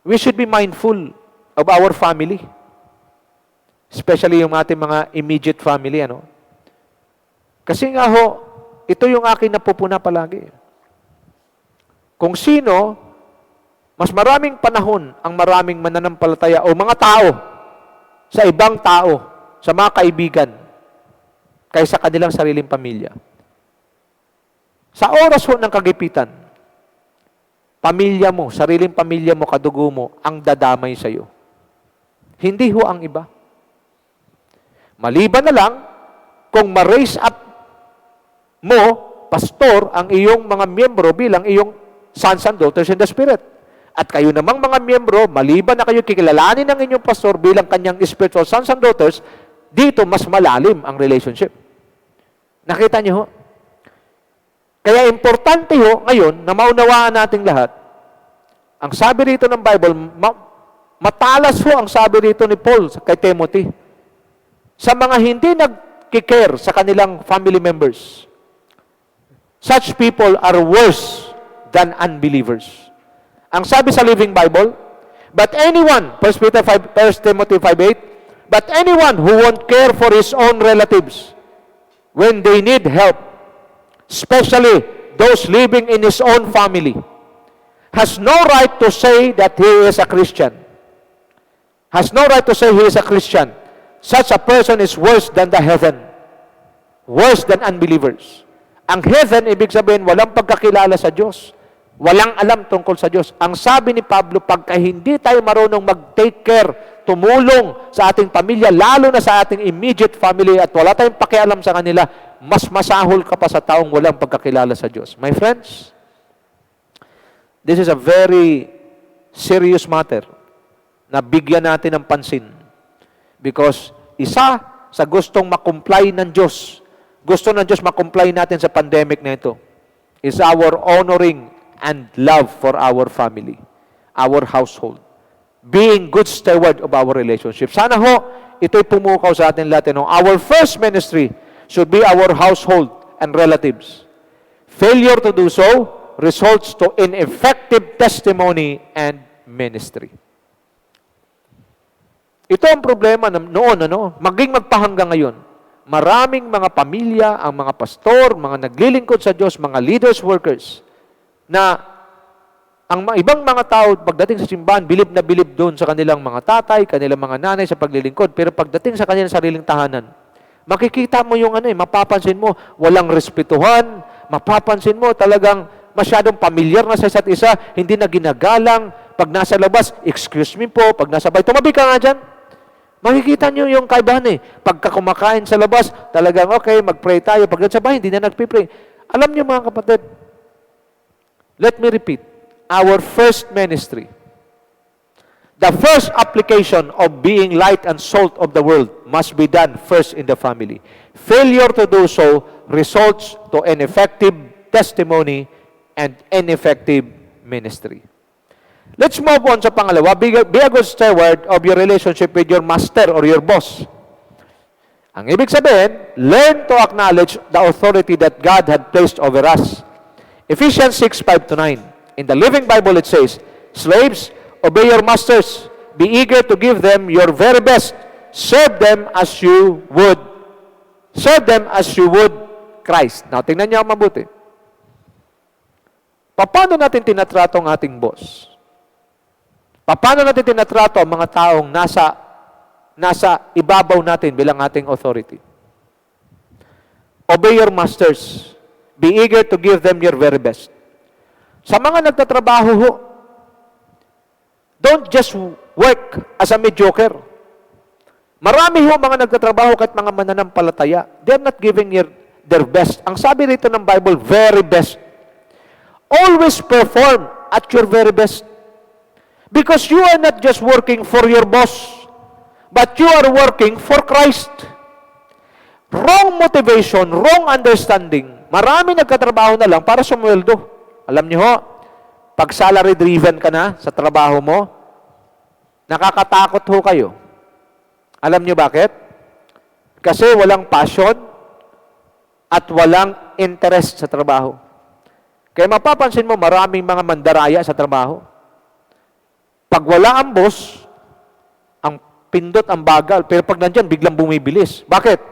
We should be mindful of our family, especially yung ating mga immediate family, ano? Kasi nga ho, ito yung akin napupuna palagi. Kung sino, mas maraming panahon ang maraming mananampalataya o mga tao sa ibang tao, sa mga kaibigan, kaysa kanilang sariling pamilya. Sa oras ho ng kagipitan, pamilya mo, sariling pamilya mo, kadugo mo, ang dadamay sa iyo. Hindi ho ang iba. Maliban na lang, kung ma-raise up mo, pastor, ang iyong mga miyembro bilang iyong sons and daughters in the Spirit. At kayo namang mga miyembro, maliban na kayo kikilalanin ng inyong pastor bilang kanyang spiritual sons and daughters, dito mas malalim ang relationship. Nakita niyo ho? Kaya importante ho, ngayon, na maunawaan nating lahat, ang sabi rito ng Bible, matalas ho ang sabi rito ni Paul kay Timothy, sa mga hindi nagkikare sa kanilang family members, such people are worse than unbelievers. Ang sabi sa Living Bible, but anyone, 1 Timothy 5:8, but anyone who won't care for his own relatives when they need help, especially those living in his own family, has no right to say that he is a Christian. Has no right to say he is a Christian. Such a person is worse than the heathen. Worse than unbelievers. Ang heathen, ibig sabihin, walang pagkakilala sa Diyos. Walang alam tungkol sa Diyos. Ang sabi ni Pablo, pagka hindi tayo marunong mag-take care, tumulong sa ating pamilya, lalo na sa ating immediate family, at wala tayong pakialam sa kanila, mas masahol ka pa sa taong walang pagkakilala sa Diyos. My friends, this is a very serious matter na bigyan natin ng pansin. Because isa sa gustong makomply ng Diyos, gusto ng Diyos makomply natin sa pandemic na ito, is our honoring and love for our family, our household. Being good steward of our relationship. Sana ho, ito'y pumukaw sa atin lahat. Our first ministry should be our household and relatives. Failure to do so results to ineffective testimony and ministry. Ito ang problema noon, maging magpahanggang ngayon. Maraming mga pamilya, ang mga pastor, mga naglilingkod sa Diyos, mga leaders, workers, na Ang ibang mga tao, pagdating sa simbahan, bilib na bilib doon sa kanilang mga tatay, kanilang mga nanay sa paglilingkod. Pero pagdating sa kanilang sariling tahanan, makikita mo yung mapapansin mo, walang respetuhan, mapapansin mo talagang masyadong pamilyar na sa isa't isa, hindi na ginagalang. Pag nasa labas, excuse me po, pag nasa bahay, tumabi ka nga dyan. Makikita nyo yung kaibahan Pagka kumakain sa labas, talagang okay, mag-pray tayo. Pag sa bahay, hindi na nagpipray. Alam nyo mga kapatid, let me repeat, our first ministry, the first application of being light and salt of the world must be done first in the family. Failure to do so results to ineffective testimony and ineffective ministry. Let's move on sa pangalawa. Be a good steward of your relationship with your master or your boss. Ang ibig sabihin, learn to acknowledge the authority that God had placed over us. Ephesians 6:5-9. In the Living Bible it says, slaves, obey your masters. Be eager to give them your very best. Serve them as you would Christ. Now, tingnan niyo mabuti. Paano natin tinatrato ang ating boss? Paano natin tinatrato ang mga taong nasa ibabaw natin bilang ating authority? Obey your masters. Be eager to give them your very best. Sa mga nagtatrabaho don't just work as a mediocre. Marami mga nagtatrabaho kahit mga mananampalataya. They're not giving their best. Ang sabi rito ng Bible, very best. Always perform at your very best. Because you are not just working for your boss, but you are working for Christ. Wrong motivation, wrong understanding. Marami nagkatrabaho na lang para sumweldo. Alam niyo pag salary driven ka na sa trabaho mo, nakakatakot kayo. Alam niyo bakit? Kasi walang passion at walang interest sa trabaho. Kaya mapapansin mo, maraming mga mandaraya sa trabaho. Pag wala ang boss, ang pindot, ang bagal, pero pag nandyan, biglang bumibilis. Bakit?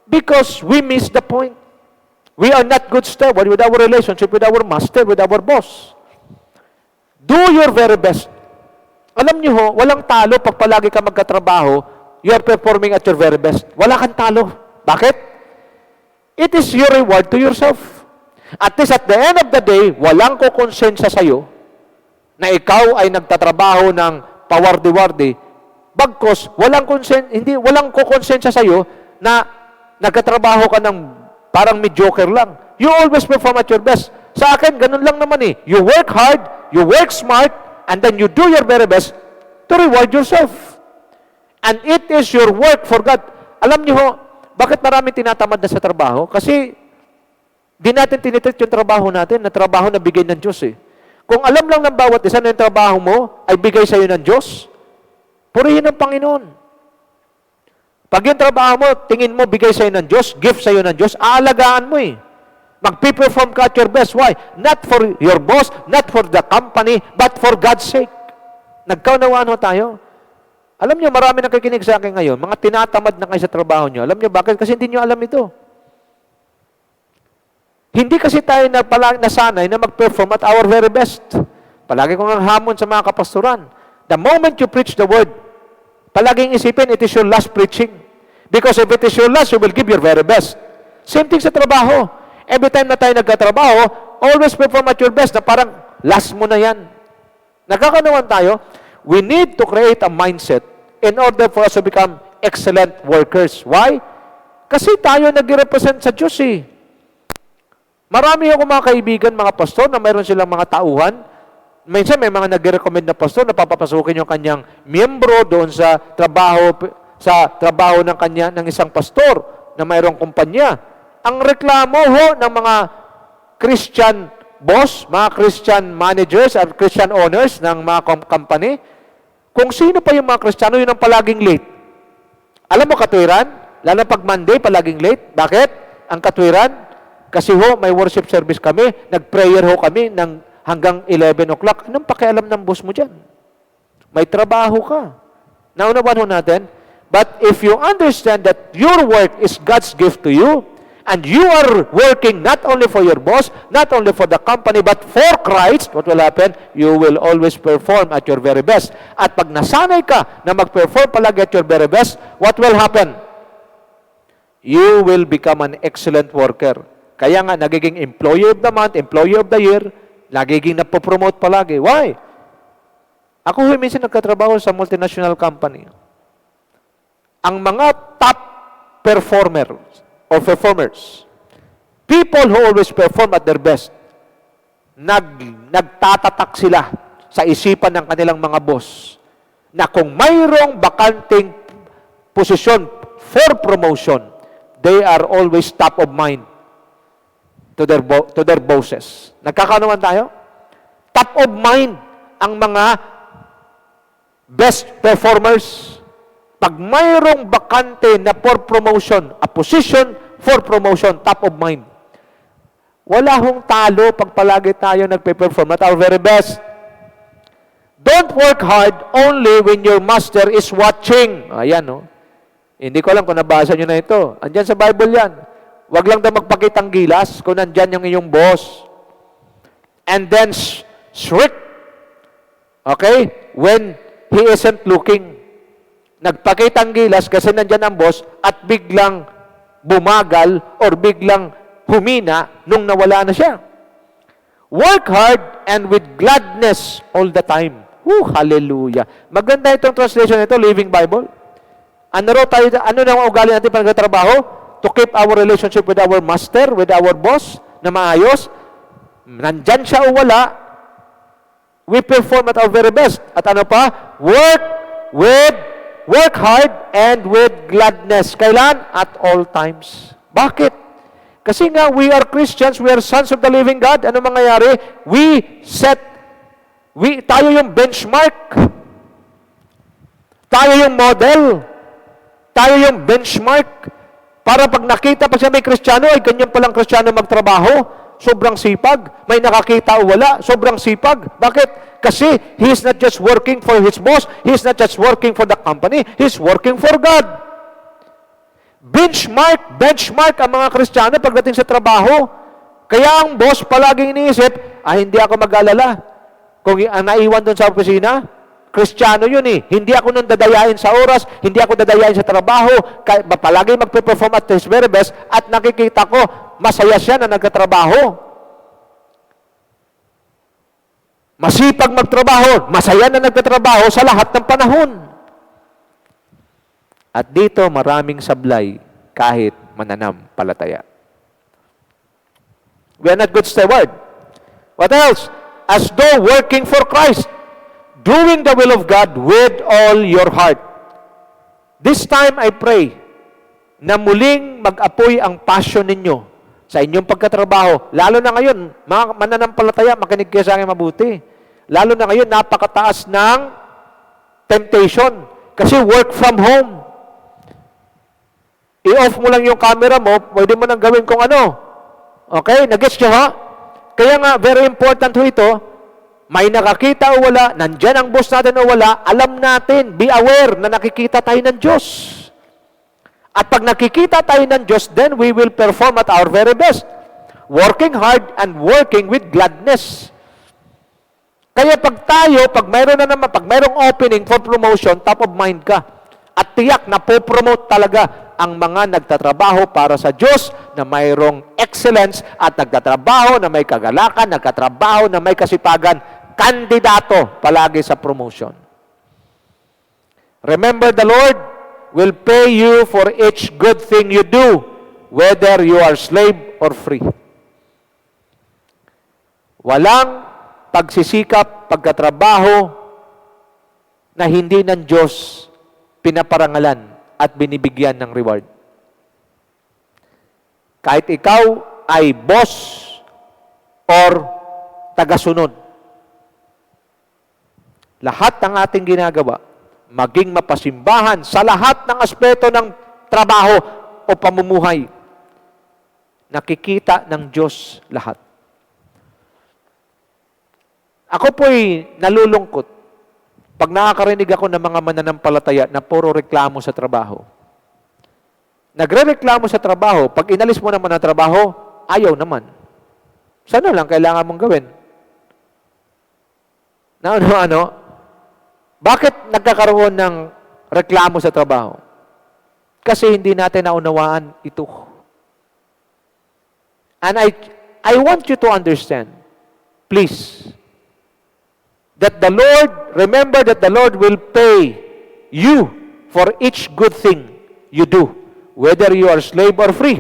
Because we miss the point. We are not good steward with our relationship with our master, with our boss. Do your very best. Alam niyo walang talo pag palagi ka magkatrabaho, you are performing at your very best. Wala kang talo. Bakit? It is your reward to yourself. At least at the end of the day, walang kukonsensya sa'yo na ikaw ay nagtatrabaho ng pawardi-wardi. Bagkos, walang kukonsensya sa'yo na nagkatrabaho ka ng parang mediocre lang. You always perform at your best. Sa akin, ganun lang naman You work hard, you work smart, and then you do your very best to reward yourself. And it is your work for God. Alam niyo bakit marami tinatamad na sa trabaho? Kasi di natin tinitreat yung trabaho natin na trabaho na bigay ng Diyos Kung alam lang ng bawat isa na yung trabaho mo ay bigay sa'yo ng Diyos, purihin ang Panginoon. Pag yung trabaho mo, tingin mo, bigay sa'yo ng Diyos, gift sa'yo ng Diyos, aalagaan mo Magpiperform ka at your best. Why? Not for your boss, not for the company, but for God's sake. Nagkaunawaan tayo. Alam niyo, marami nakikinig sa akin ngayon, mga tinatamad na kayo sa trabaho niyo. Alam niyo bakit? Kasi hindi niyo alam ito. Hindi kasi tayo nasanay na mag-perform at our very best. Palagi kong ang hamon sa mga kapastoran. The moment you preach the word, palaging isipin, it is your last preaching. Because if it is your last, you will give your very best. Same thing sa trabaho. Every time na tayo nagkatrabaho, always perform at your best na parang last mo na yan. Nagkakanawan tayo, we need to create a mindset in order for us to become excellent workers. Why? Kasi tayo nag-represent sa Diyos Marami ako mga kaibigan, mga pastor, na mayroon silang mga tauhan. Minsan may mga nag-recommend na pastor na papapasukin yung kanyang miyembro doon sa trabaho ng isang pastor na mayroong kumpanya. Ang reklamo ng mga Christian boss, mga Christian managers at Christian owners ng mga company, kung sino pa yung mga Kristiyano, yun ang palaging late. Alam mo katwiran? Lalo pag Monday, palaging late. Bakit? Ang katwiran? Kasi may worship service kami, nag-prayer kami hanggang 11 o'clock. Anong pakialam ng boss mo dyan? May trabaho ka. Naunawan natin, but if you understand that your work is God's gift to you, and you are working not only for your boss, not only for the company, but for Christ, what will happen? You will always perform at your very best. At pag nasanay ka na mag-perform palagi at your very best, what will happen? You will become an excellent worker. Kaya nga, nagiging employee of the month, employee of the year, nagiging napopromote palagi. Why? Ako minsan nagkatrabaho sa multinational company. Ang mga top performers, people who always perform at their best, nagtatatak sila sa isipan ng kanilang mga boss na kung mayroong bakanting posisyon for promotion, they are always top of mind to their bosses. Nagkakanuman tayo? Top of mind ang mga best performers. Pag mayroong bakante na for promotion, a position for promotion, top of mind. Wala hong talo pag palagi tayo nagpe-perform at our very best. Don't work hard only when your master is watching. Ayan, no? Hindi ko alam kung nabasa nyo na ito. Andyan sa Bible yan. Huwag lang daw magpakitang gilas kung nandyan yung iyong boss. And then shriek. Okay? When he isn't looking. Nagpakitang gilas kasi nandyan ang boss at biglang bumagal or biglang humina nung nawala na siya. Work hard and with gladness all the time. Hallelujah. Maganda itong translation nito, Living Bible. Ano na ang ugali natin pag nagtatrabaho? To keep our relationship with our master, with our boss, na maayos. Nandyan siya o wala, we perform at our very best. At ano pa? Work hard and with gladness. Kailan? At all times. Bakit? Kasi nga, we are Christians, we are sons of the living God. Ano mangyayari? Tayo yung benchmark. Tayo yung model. Tayo yung benchmark. Para pag nakita pa siya may Kristiyano, ay ganyan palang Kristiyano magtrabaho. Sobrang sipag. May nakakita o wala, sobrang sipag. Bakit? Kasi he is not just working for his boss, he is not just working for the company, he is working for God. Benchmark ang mga Kristiyano pagdating sa trabaho. Kaya ang boss palaging iniisip, hindi ako mag-alala. Kung naiwan doon sa opisina, Kristiyano yun eh. Hindi ako nung dadayain sa oras, hindi ako dadayain sa trabaho, palagi magpe-perform at his very best, at nakikita ko, masaya siya na nagkatrabaho. Masipag magtrabaho, masaya na nagtatrabaho sa lahat ng panahon. At dito, maraming sablay kahit mananampalataya. We are not good steward. What else? As though working for Christ, doing the will of God with all your heart. This time, I pray na muling mag-apoy ang passion ninyo sa inyong pagkatrabaho. Lalo na ngayon, mga mananampalataya, makinig kayo sa akin mabuti. Lalo na ngayon, napakataas ng temptation. Kasi work from home. I-off mo lang yung camera mo, pwede mo nang gawin kung ano. Okay? Nag-gets nyo ha? Kaya nga, very important ho ito, may nakakita o wala, nandyan ang boss natin o wala, alam natin, be aware na nakikita tayo ng Diyos. At pag nakikita tayo ng Diyos, then we will perform at our very best. Working hard and working with gladness. Kaya pag mayroong opening for promotion, top of mind ka. At tiyak na po-promote talaga ang mga nagtatrabaho para sa Diyos na mayroong excellence at nagtatrabaho na may kagalakan, nagtatrabaho na may kasipagan, kandidato palagi sa promotion. Remember, the Lord will pay you for each good thing you do, whether you are slave or free. Walang pagsisikap, pagkatrabaho na hindi ng Diyos pinaparangalan at binibigyan ng reward. Kahit ikaw ay boss or tagasunod, lahat ng ating ginagawa, maging mapasimbahan sa lahat ng aspeto ng trabaho o pamumuhay, nakikita ng Diyos lahat. Ako po'y nalulungkot pag nakakarinig ako ng mga mananampalataya na puro reklamo sa trabaho. Nagrereklamo sa trabaho, pag inalis mo naman ang trabaho, ayaw naman. Sana lang kailangan mong gawin? Na ano? Bakit nagkakaroon ng reklamo sa trabaho? Kasi hindi natin naunawaan ito. And I want you to understand, please, that the Lord, remember that the Lord will pay you for each good thing you do, whether you are slave or free.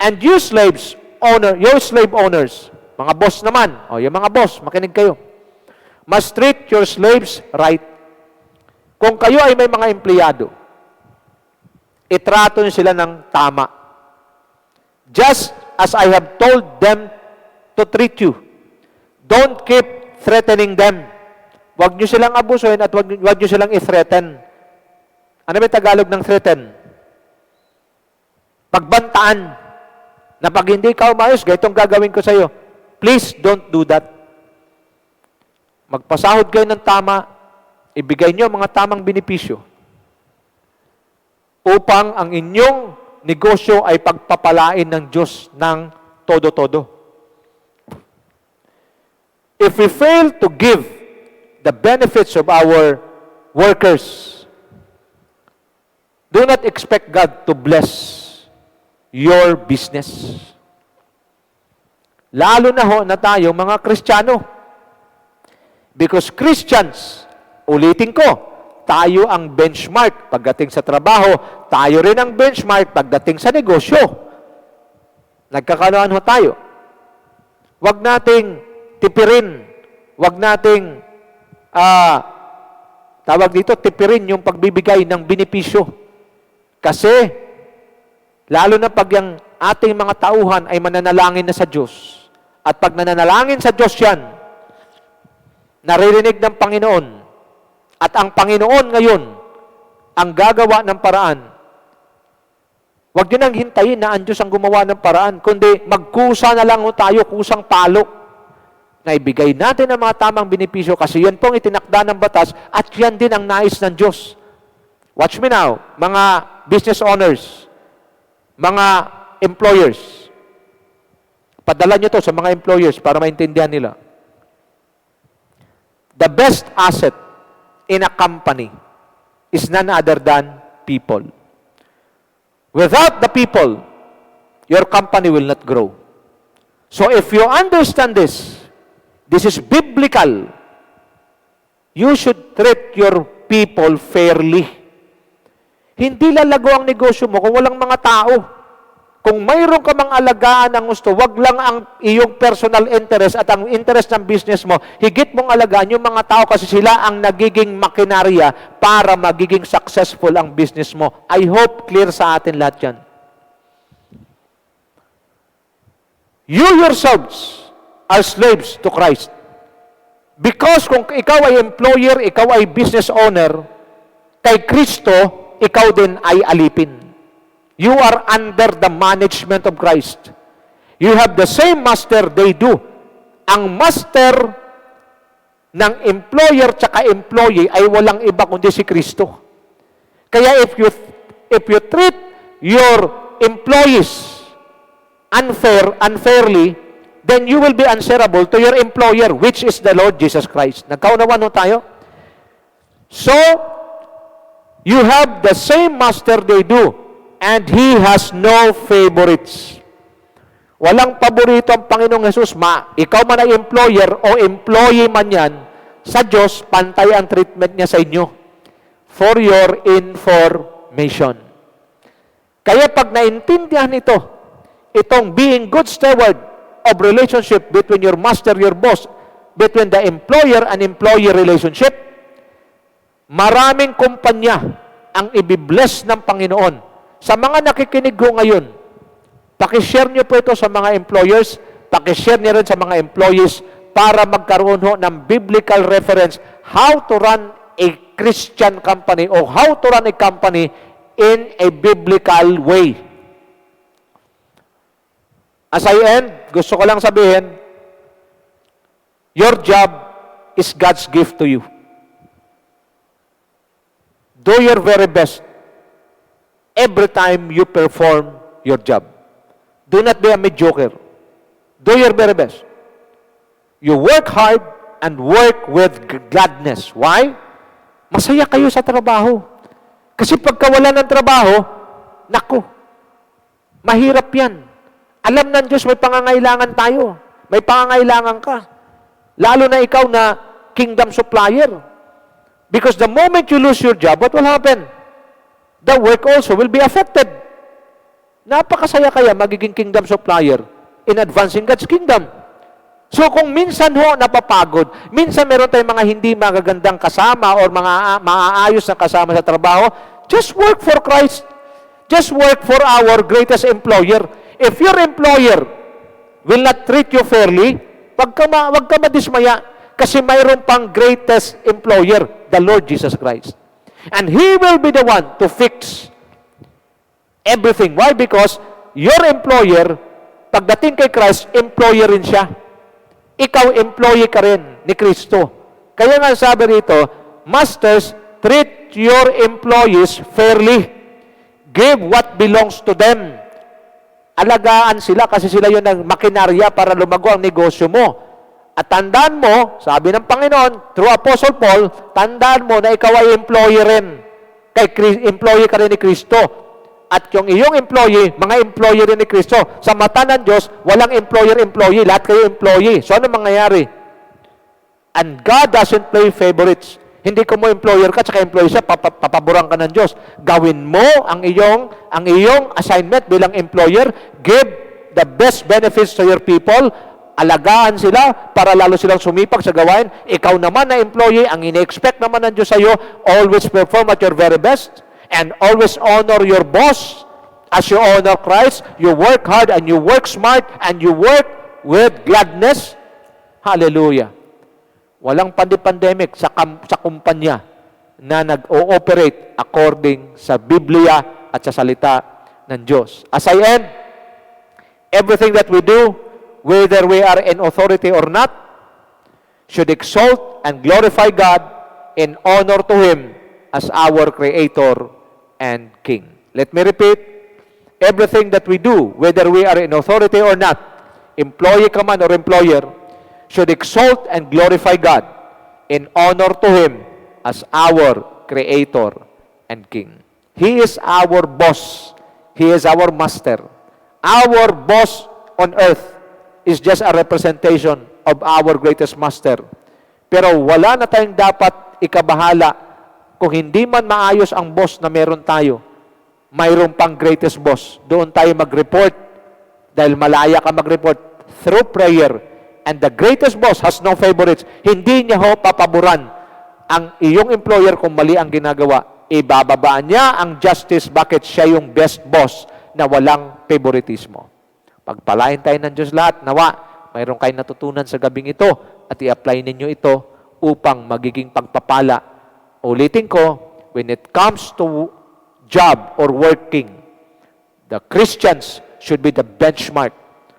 And you your slave owners, mga boss naman, yung mga boss, makinig kayo, must treat your slaves right. Kung kayo ay may mga empleyado, itrato niyo sila ng tama. Just as I have told them to treat you. Don't keep threatening them. Huwag niyo silang abusuhin at huwag niyo silang i-threaten. Ano ba Tagalog ng threaten? Pagbantaan na pag hindi ka umayos, ganitong gagawin ko sa iyo. Please don't do that. Magpasahod kayo ng tama, ibigay niyo mga tamang benepisyo upang ang inyong negosyo ay pagpapalain ng Diyos ng todo-todo. If we fail to give the benefits of our workers, do not expect God to bless your business. Lalo na ho na tayo mga Kristiyano. Because Christians, ulitin ko, tayo ang benchmark pagdating sa trabaho, tayo rin ang benchmark pagdating sa negosyo. Nagkakaroon ho tayo. Huwag nating tipirin, huwag nating tipirin yung pagbibigay ng benepisyo. Kasi, lalo na pag yung ating mga tauhan ay mananalangin na sa Diyos, at pag nananalangin sa Diyos yan, naririnig ng Panginoon, at ang Panginoon ngayon, ang gagawa ng paraan. Huwag nyo nang hintayin na ang Diyos ang gumawa ng paraan, kundi magkusa na lang tayo, kusang palo, na ibigay natin ang mga tamang benepisyo kasi yan pong itinakda ng batas at yan din ang nais ng Diyos. Watch me now, mga business owners, mga employers. Padala nyo to sa mga employers para maintindihan nila. The best asset in a company is none other than people. Without the people, your company will not grow. So if you understand this is biblical. You should treat your people fairly. Hindi lalago ang negosyo mo kung walang mga tao. Kung mayroon ka mang alagaan ang gusto, wag lang ang iyong personal interest at ang interest ng business mo, higit mong alagaan yung mga tao kasi sila ang nagiging makinarya para magiging successful ang business mo. I hope clear sa atin lahat yan. You yourselves are slaves to Christ. Because kung ikaw ay employer, ikaw ay business owner, kay Kristo, ikaw din ay alipin. You are under the management of Christ. You have the same master they do. Ang master ng employer tsaka employee ay walang iba kundi si Kristo. Kaya if you treat your employees unfairly, then you will be answerable to your employer, which is the Lord Jesus Christ. Nagkaunawan ho tayo? So, you have the same master they do. And He has no favorites. Walang paborito ang Panginoong Jesus. Ikaw man ay employer o employee man yan, sa Diyos, pantay ang treatment niya sa inyo. For your information. Kaya pag naintindihan ito, itong being good steward of relationship between your master, your boss, between the employer and employee relationship, maraming kumpanya ang ibibless ng Panginoon. Sa mga nakikinig ko ngayon, pakishare niyo po ito sa mga employers, pakishare niyo rin sa mga employees para magkaroon ho ng biblical reference how to run a Christian company or how to run a company in a biblical way. As I end, gusto ko lang sabihin, your job is God's gift to you. Do your very best every time you perform your job. Do not be a mediocre. Do your very best. You work hard and work with gladness. Why? Masaya kayo sa trabaho. Kasi pagka wala ng trabaho, naku, mahirap yan. Alam ng Diyos, may pangangailangan tayo. May pangangailangan ka. Lalo na ikaw na kingdom supplier. Because the moment you lose your job, what will happen? The work also will be affected. Napakasaya kaya magiging kingdom supplier in advancing God's kingdom. So kung minsan ho napapagod, minsan meron tayong mga hindi magagandang kasama or mga maaayos na kasama sa trabaho, just work for Christ. Just work for our greatest employer. If your employer will not treat you fairly, wag ka madismaya kasi mayroon pang greatest employer, the Lord Jesus Christ. And He will be the one to fix everything. Why? Because your employer, pagdating kay Christ, employer rin siya. Ikaw, employee ka rin ni Kristo. Kaya nga sabi rito, Masters, treat your employees fairly. Give what belongs to them. Alagaan sila kasi sila yun ang makinarya para lumago ang negosyo mo. At tandaan mo, sabi ng Panginoon, through Apostle Paul, tandaan mo na ikaw ay employee rin. Employee ka rin ni Kristo. At yung iyong employee, mga employee rin ni Kristo. Sa mata ng Diyos, walang employer-employee. Lahat kayo employee. So ano mangyayari? And God doesn't play favorites. Hindi ko mo employer ka, tsaka employee siya, papaboran ka ng Diyos. Gawin mo ang iyong assignment bilang employer. Give the best benefits to your people. Alagaan sila para lalo silang sumipag sa gawain. Ikaw naman na employee, ang ine-expect naman ng Diyos sa iyo, always perform at your very best. And always honor your boss as you honor Christ. You work hard and you work smart and you work with gladness. Hallelujah. Walang pandemic sa kumpanya na nag-ooperate according sa Biblia at sa salita ng Diyos. As I end, everything that we do, whether we are in authority or not, should exalt and glorify God in honor to Him as our Creator and King. Let me repeat, everything that we do, whether we are in authority or not, employee ka man or employer, should exalt and glorify God in honor to Him as our Creator and King. He is our boss. He is our master. Our boss on earth is just a representation of our greatest master. Pero wala na tayong dapat ikabahala kung hindi man maayos ang boss na meron tayo, mayroon pang greatest boss. Doon tayo mag-report dahil malaya ka mag-report through prayer. And the greatest boss has no favorites. Hindi niya ho papaboran ang iyong employer kung mali ang ginagawa. Ibababaan niya ang justice. Bakit siya yung best boss na walang favoritismo? Pagpalain tayo ng Diyos lahat. Nawa, mayroon kayong natutunan sa gabing ito at i-apply ninyo ito upang magiging pagpapala. Ulitin ko, when it comes to job or working, the Christians should be the benchmark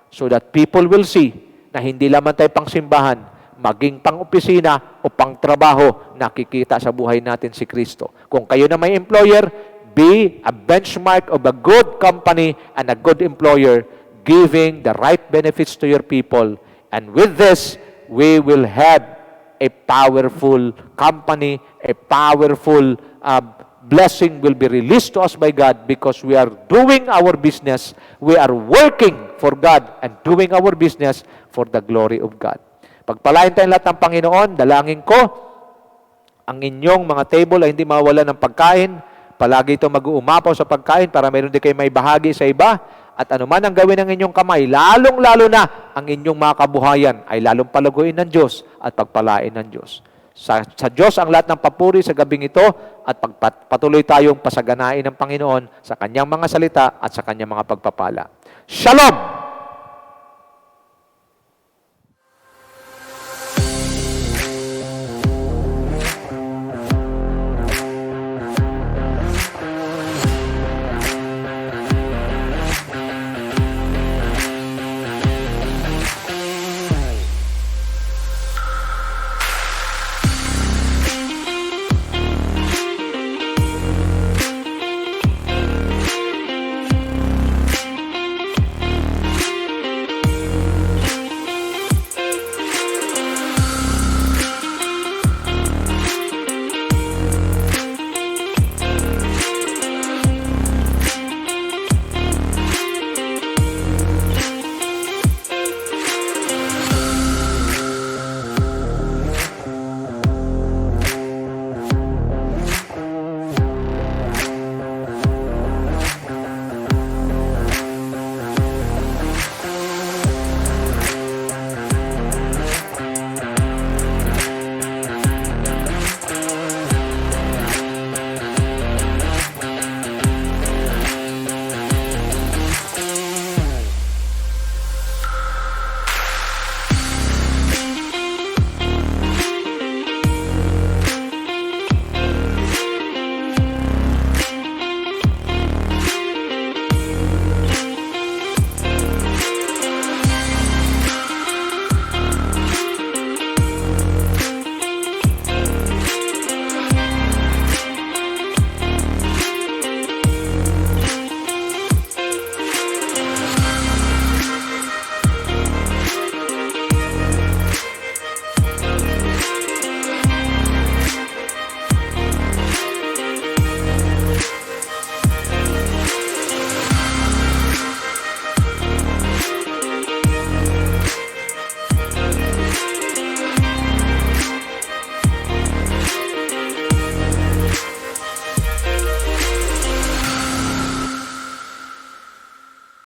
so that people will see na hindi lamang tayo pang simbahan, maging pang opisina o pang trabaho, nakikita sa buhay natin si Kristo. Kung kayo na may employer, be a benchmark of a good company and a good employer, giving the right benefits to your people. And with this, we will have a powerful company, a powerful blessing will be released to us by God because we are doing our business, we are working for God and doing our business for the glory of God. Pagpalain tayong lahat ng Panginoon, dalangin ko, ang inyong mga table ay hindi mawala ng pagkain, palagi ito mag-uumapaw sa pagkain para mayroon din kayo may bahagi sa iba. At anuman ang gawin ng inyong kamay, lalong-lalo na ang inyong mga kabuhayan ay lalong palaguin ng Diyos at pagpalain ng Diyos. Sa Diyos ang lahat ng papuri sa gabing ito at patuloy tayong pasaganain ng Panginoon sa Kanyang mga salita at sa Kanyang mga pagpapala. Shalom!